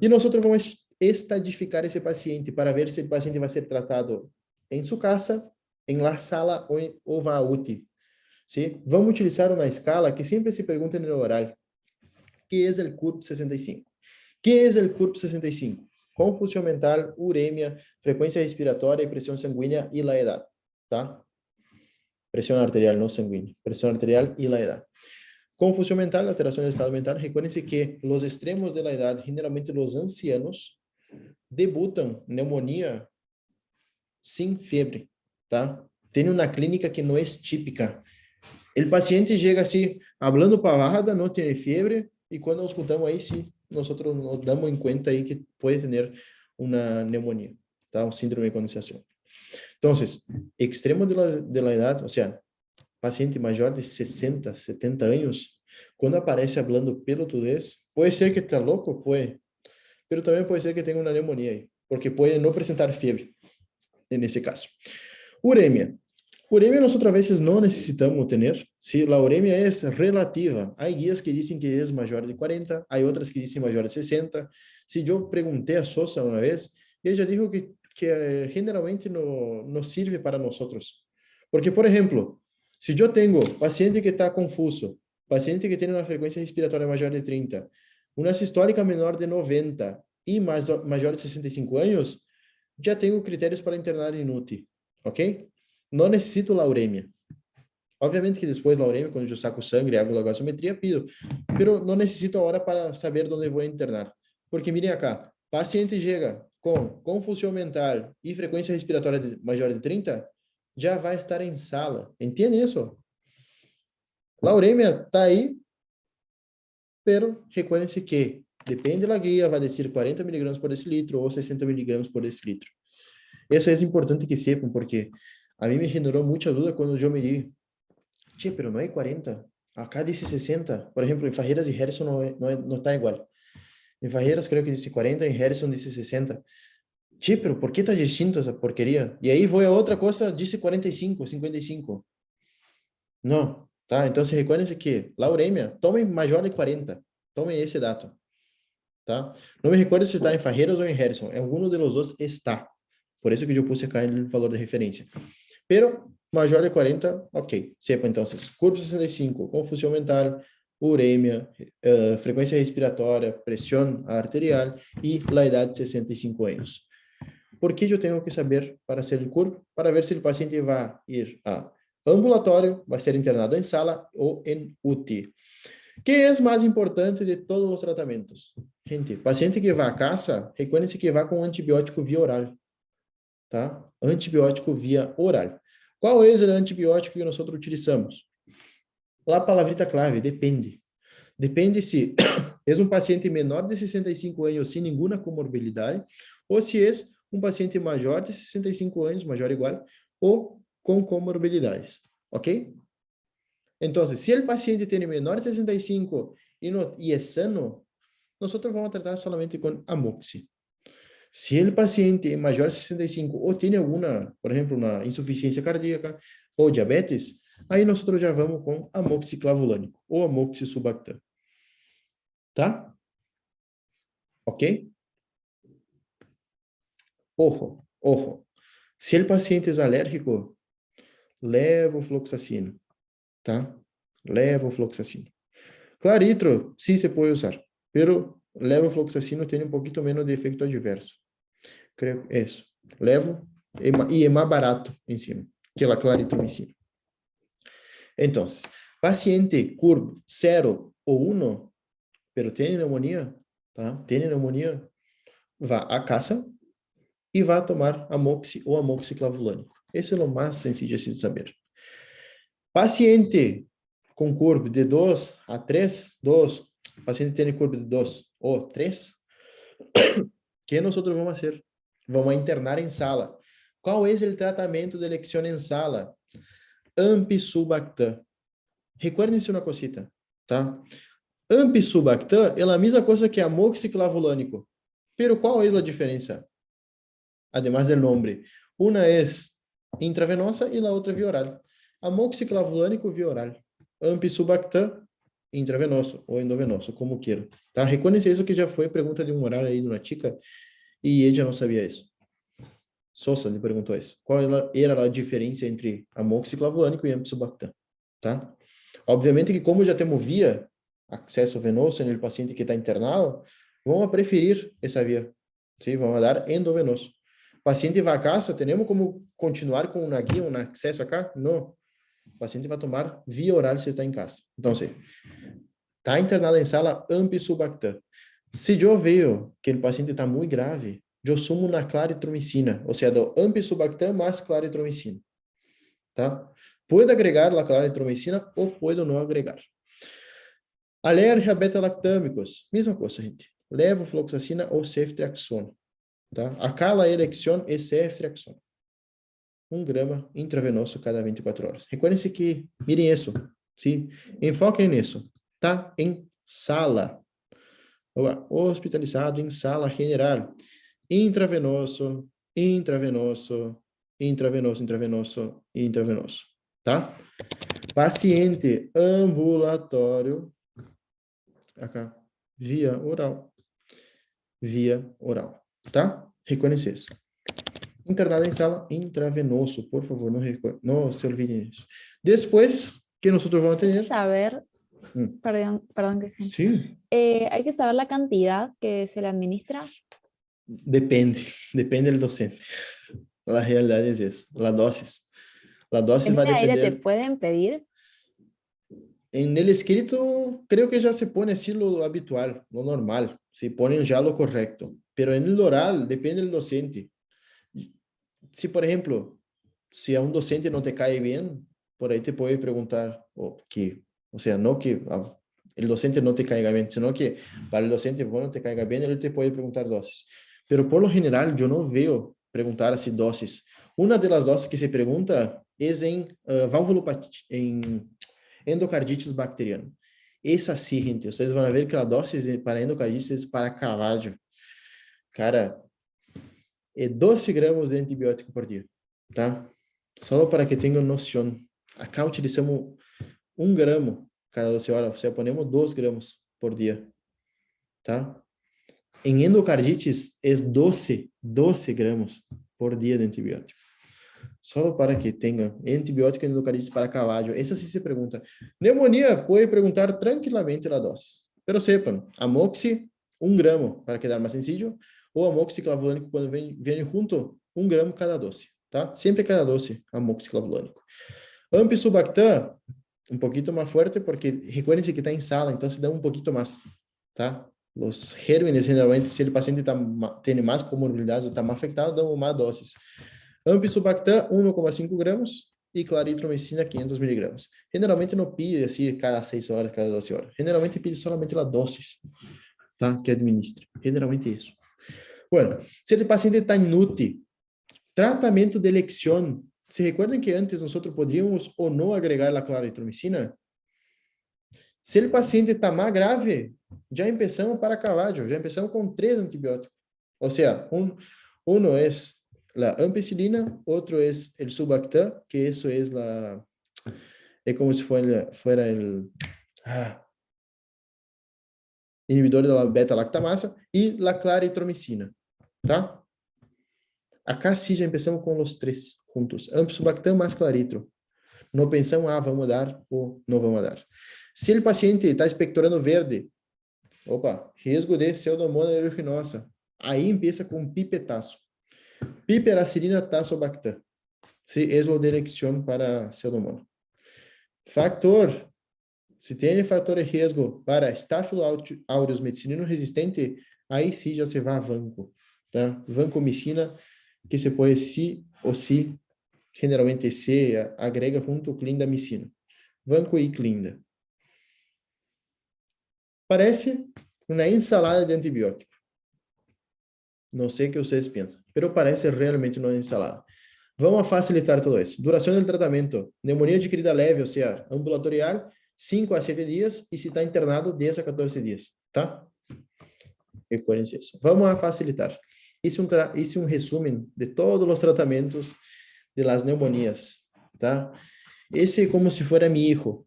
Y nosotros vamos a estadificar esse paciente para ver se o paciente vai ser tratado em sua casa, em la sala ou vai a UTI. ¿Sí? Vamos utilizar uma escala que sempre se pergunta no oral. que é o CURP 65? Que é o CURP 65? Confusão mental, uremia, frequência respiratória e pressão sanguínea e a idade, tá? Pressão arterial, não sanguínea. Pressão arterial e a idade. Confusão mental, alteração do estado mental. Recuerden-se que os extremos da idade, generalmente os ancianos, debutam pneumonia sem febre, tá? Tem uma clínica que não é típica. O paciente chega assim, Hablando pavada, não tem fiebre, e quando nos escutamos aí, sim, nós nos damos em conta aí que pode ter uma pneumonia, tá? Um síndrome de condensação. Então, extremo de la edad, ou seja, paciente maior de 60, 70 anos, quando aparece falando pelotudez, pode ser que está louco, pode, mas também pode ser que tenha uma pneumonia aí, porque pode não apresentar fiebre, nesse caso. Uremia. Uremia nós outras vezes não necessitamos ter, se a uremia é relativa. Há guias que dizem que é maior de 40, há outras que dizem maior de 60. Se eu perguntei a Sosa uma vez, ele já disse que generalmente não sirve para nós. Porque, por exemplo, se eu tenho paciente que está confuso, paciente que tem uma frequência respiratória maior de 30, uma sistólica menor de 90 e maior de 65 anos, já tenho critérios para internar em UTI, ok? Não necessito lauremia. Obviamente que depois lauremia, quando eu saco sangue e hago a gasometria, pido. Mas não necessito agora para saber onde vou internar. Porque, mirem acá, paciente chega com confusão mental e frequência respiratória maior de 30, já vai estar em sala. Entende isso? Lauremia está aí, pero recuerden-se que depende da guia, vai descer 40 mg por decilitro ou 60 mg por decilitro. Isso é importante que sepam, porque a mim me generou muita dúvida quando eu me di, che, pero não é 40, acá disse 60, por exemplo, em Farreiras e Harrison não está igual. Em Farreiras creio que disse 40, em Harrison disse 60. Che, pero por que está distinto essa porqueria? E aí vou a outra coisa, disse 45, 55. Não, tá? Então, recuerden-se que lauremia, tomem maior de 40, tomem esse dado, tá? Não me recordo se está em Farreiras ou em Harrison, em algum dos dois está. Por isso que eu puse acá o valor de referência. Pero, maior de 40, ok. Sepa, então, curva 65, confusão mental, uremia, frequência respiratória, pressão arterial e a idade de 65 anos. Por que eu tenho que saber para ser o curva? Para ver se o paciente vai ir a ambulatório, vai ser internado em sala ou em UTI. Que é mais importante de todos os tratamentos? Gente, paciente que vai a casa, recuerden-se que vai com antibiótico via oral. Tá? Antibiótico via oral. Qual é o antibiótico que nós utilizamos? A palavrita clave, depende. Depende se é um paciente menor de 65 anos sem nenhuma comorbidade ou se é um paciente maior de 65 anos, maior ou igual, ou com comorbidades. Ok? Então, se o paciente tem menor de 65 e é sano, nós vamos tratar somente com amoxi. Se o paciente é maior de 65 ou tem alguma, por exemplo, uma insuficiência cardíaca ou diabetes, aí nós já vamos com amoxiclavulânico ou amoxicilbactam. Tá? Ok? Ojo. Se o paciente é alérgico, levofloxacino. Tá? Levofloxacino. Claritro, sim, se pode usar, pero levofloxacino tem um pouquinho menos de efeito adverso. Creio isso. Levo e é mais barato em cima que a claritromicina. Então, paciente curvo 0 ou 1, pero tem pneumonia, tá? Tem pneumonia, vá à casa e vá tomar amoxi ou amoxiclavulânico. Esse é o mais sencillo de saber. Paciente com curva de 2 a 3, paciente tem curva de 2 ou 3, que nós vamos fazer? Vamos internar em sala. Qual é o tratamento de elecção em sala? Ampicilbactam. Recuerden-se uma cosita, tá? Ampicilbactam é a mesma coisa que amoxiclavulânico. Pero qual é a diferença? Además do nome. Uma é intravenosa e a outra via oral. Amoxiclavulânico via oral. Ampicilbactam intravenoso ou endovenoso, como queira. Tá? Reconheça isso que já foi pergunta de um oral aí de uma chica e ele já não sabia isso. Sosa lhe perguntou isso. Qual era a diferença entre amoxiclavulânico e ampicilbactam? Tá? Obviamente que como já temos via acesso venoso no paciente que está internado, vamos preferir essa via. Sim, vamos dar endovenoso. Paciente vai a casa, temos como continuar com uma guia, um acesso acá? Não. O paciente vai tomar via oral se está em casa. Então, está internado em sala, ampicilbactam. Se eu vejo que o paciente está muito grave, eu sumo na claritromicina, ou seja, do ampicilbactam mais claritromicina. Tá? Pode agregar a claritromicina ou pode não agregar. Alergia a beta-lactâmicos, mesma coisa, gente. Levofloxacina ou ceftriaxona, tá? Acá a elección é ceftriaxona. 1 grama intravenoso cada 24 horas. Recuerden-se que, miren isso, ¿sí? Enfoquem nisso. Tá em sala. Hospitalizado em sala general. Intravenoso, intravenoso, intravenoso, intravenoso, intravenoso. Tá? Paciente ambulatório. Acá. Via oral. Via oral. Tá? Reconhece isso. Internado em sala intravenoso. Por favor, não se olviden disso. Depois que nós vamos ter... Saber, perdón, Cristian. Sí. Hay que saber la cantidad que se le administra. Depende do docente. A realidade é essa. La dosis ¿En vai el aire depender. te pueden pedir? En el escrito, creo que já se põe assim lo habitual, lo normal. Se põe já lo correcto. Pero en el oral, depende do docente. Se, por exemplo, se a um docente não te cai bem, por aí te pode perguntar o sea, no que el docente no te caiga bien, sino que para el docente, bueno, te caiga bien, él te puede preguntar dosis. Pero por lo general, yo no veo preguntar así dosis. Una de las dosis que se pregunta es en en endocarditis bacteriana. Es así, gente. Ustedes van a ver que la dosis para endocarditis es para caballo. Cara, é 12 gramas de antibiótico por dia, tá? Só para que tenham noção. Acá utilizamos 1 gramo cada 12 horas, ou seja, ponemos 2 gramas por dia, tá? Em endocardites, é 12 gramas por dia de antibiótico. Só para que tenha antibiótico em endocardites para caballo. Essa sim se pergunta. Pneumonia, pode perguntar tranquilamente a dose. Pero sepam, amoxi, 1 gramo, para quedar mais sencillo, ou amoxiclavulânico, quando vem junto, 1 gramo cada doce, tá? Sempre cada doce, amoxiclavulânico. Ampicubactam, um pouquinho mais forte, porque recuerden que está em sala, então se dá um pouquinho mais, tá? Os gérmenes, geralmente, se o paciente tem mais comorbilidades ou está mais afetado, dão mais doses. Ampicubactam, 1,5 gramas, e claritromicina, 500 miligramas. Generalmente não pide assim, cada 6 horas, cada 12 horas. Generalmente pide somente as doses, tá? Que administra. Generalmente isso. Bueno, se o paciente está inútil, tratamento de elección. ¿Se recuerdan que antes nosotros podríamos o no agregar la claritromicina? Se o paciente está más grave, já empezamos para caballo, já empezamos com 3 antibióticos. Ou seja, uno es la ampicilina, otro es el Subactam, que eso es como si fuera el inibidor de la beta-lactamasa, e la claritromicina, tá? Acá sim já começamos com os 3 juntos. Ampicubactam mais claritro. Não pensamos, vamos dar ou não vamos dar. Se o paciente está expectorando verde, risco de pseudomonas aeruginosa. Aí empieza com pipetaço. Piperacilina tazobactam. Sí, es lo de elección para pseudomonas. Factor. Se tem fator de risco para Staphylococcus aureus medicinino resistente, aí sim já se vai a vanco. Tá? Vancomicina, que se pode sí ou sí, generalmente se agrega junto clindamicina. Vanco e clinda. Parece uma ensalada de antibiótico. Não sei o que vocês pensam, mas parece realmente uma ensalada. Vamos facilitar todo isso. Duração do tratamento. Pneumonia adquirida leve, ou seja, ambulatorial, 5 a 7 dias, e se está internado, 10 a 14 dias, tá? Recuerden isso. Vamos a facilitar. Hice um resumo de todos os tratamentos de las pneumonias, tá? Esse é como se fuera mi hijo.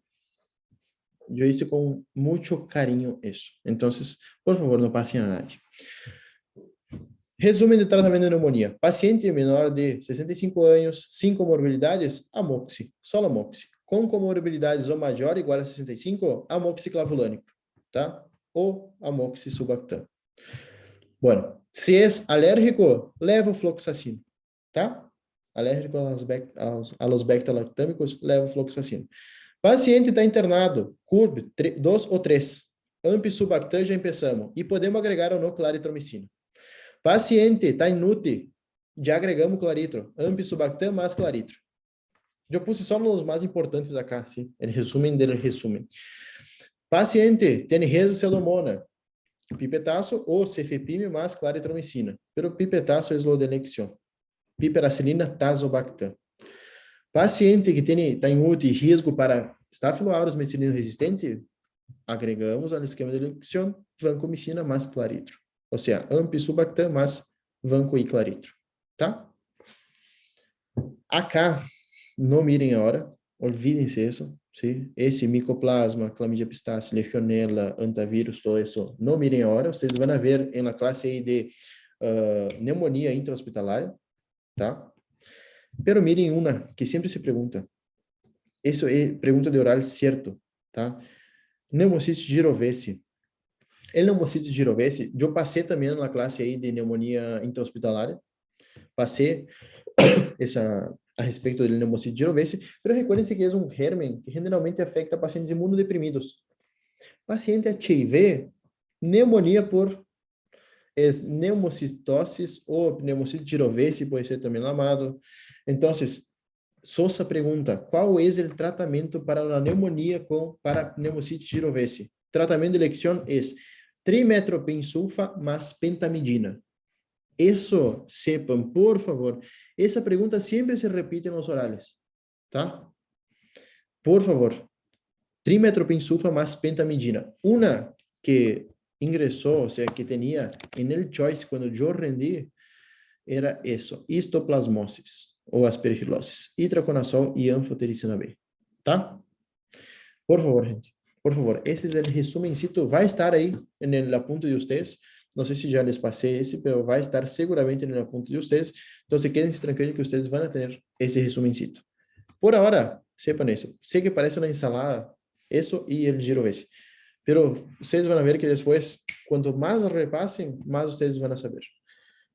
Eu hice com muito carinho isso. Então, por favor, não passem a nadie. Resumo de tratamento de pneumonia. Paciente menor de 65 anos, sem comorbilidades, amoxi, só amoxi. Com comorbilidades ou maior ou igual a 65, amoxiclavulânico, tá? Ou amoxicubactam. Bueno, se é alérgico, levofloxacina, tá? Alérgico a los beta-lactâmicos, levofloxacina. Paciente está internado, CURB, 2 ou 3. Ampicubactam já começamos. E podemos agregar ou não claritromicina. Paciente está inútil, já agregamos claritro. Ampicubactam mais claritro. Eu puse só nos mais importantes acá, sim. El resumen del resumen. Paciente tiene riesgo de pseudomonas, pipetazo o cefepime más claritromicina. Pero pipetazo es lo de elección. Piperacilina, tazobactam. Paciente que está em UTI risco para Staphylo aureus meticilino resistente, agregamos ao esquema de elección vancomicina mais claritro. Ou seja, ampicubactam mais vanco e claritro. Tá? Acá, não mirem a hora, olvídense isso. ¿Sí? Esse micoplasma, clamídia pistache, legionela, antavírus, todo isso, não mirem a hora. Vocês vão ver na classe aí de pneumonia intra-hospitalária, tá? Pero miren una que siempre se pregunta. Eso es pregunta de oral cierto, tá? Pneumocitis girovese. El pneumocitis girovese, yo pasé también en la clase ahí de neumonía intrahospitalaria. Pasé a respeito del pneumocitis girovese, pero recuérdense que es un germen que generalmente afecta a pacientes inmunodeprimidos. Paciente HIV, neumonía por neumocitosis o pneumocitis girovese puede ser también llamado. Entonces, Sosa pregunta, ¿cuál es el tratamiento para la neumonía para pneumocitis girovese? Tratamento de elección es trimetoprim-sulfa más pentamidina. Eso, sepan, por favor. Esa pregunta siempre se repite en los orales, ¿tá? Por favor. Trimetoprim-sulfa más pentamidina. Una que ingresó, o sea, que tenía en el choice cuando yo rendí, era eso, histoplasmosis ou aspergilosis, itraconazol e anfotericina B, tá? Por favor, gente, por favor, esse é o resumencito, vai estar aí no apunte de vocês, não sei se já les passei esse, mas vai estar seguramente no apunte de vocês, então quedem-se tranquilos que vocês vão ter esse resumencito. Por agora, sepan isso, sei que parece uma ensalada, isso e o girovese, pero vocês vão ver que depois, quanto mais repassem, mais vocês vão saber.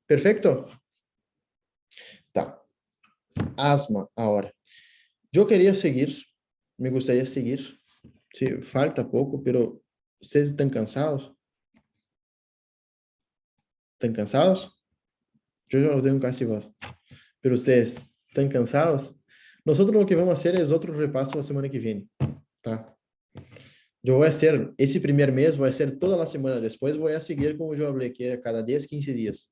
Perfeito? Tá. Asma, ahora. Yo quería seguir, me gustaría seguir. Sí, falta poco, pero ¿ustedes están cansados? ¿Están cansados? Yo ya no tengo casi voz. Pero ustedes, ¿están cansados? Nosotros lo que vamos a hacer es otro repaso la semana que viene. ¿Tá? Yo voy a hacer, ese primer mes voy a hacer toda la semana. Después voy a seguir como yo hablé, que es cada 10, 15 días.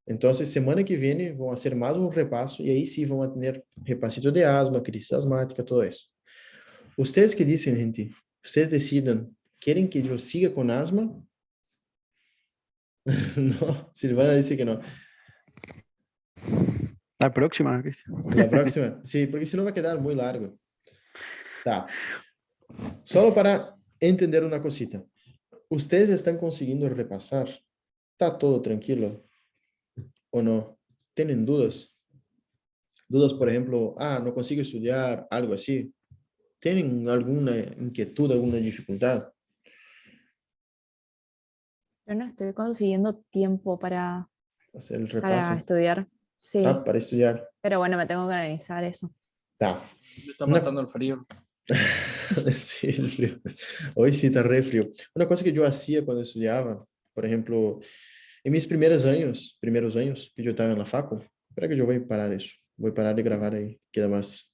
Entonces, semana que viene, vamos a hacer más un repaso y ahí sí vamos a tener repasito de asma, crisis asmática, todo eso. Ustedes que dicen, gente, ustedes decidan, ¿quieren que yo siga con asma? No, Silvana dice que no. La próxima, Cristian. La próxima, sí, porque si no va a quedar muy largo. Tá. Solo para entender una cosita. ¿Ustedes están consiguiendo repasar? ¿Está todo tranquilo? ¿O no? ¿Tienen dudas? Dudas, por ejemplo, no consigo estudiar, algo así. ¿Tienen alguna inquietud, alguna dificultad? Yo no estoy consiguiendo tiempo para Hacer el repaso. estudiar. Sí, Para estudiar. pero bueno, me tengo que organizar eso. Tá. Me está matando el frío. Sí, el frío. Hoy sí está re frío. Una cosa que yo hacía cuando estudiaba, por ejemplo, en mis primeros años que yo estaba en la facu, espera que yo voy a parar eso. Voy a parar de grabar ahí, queda más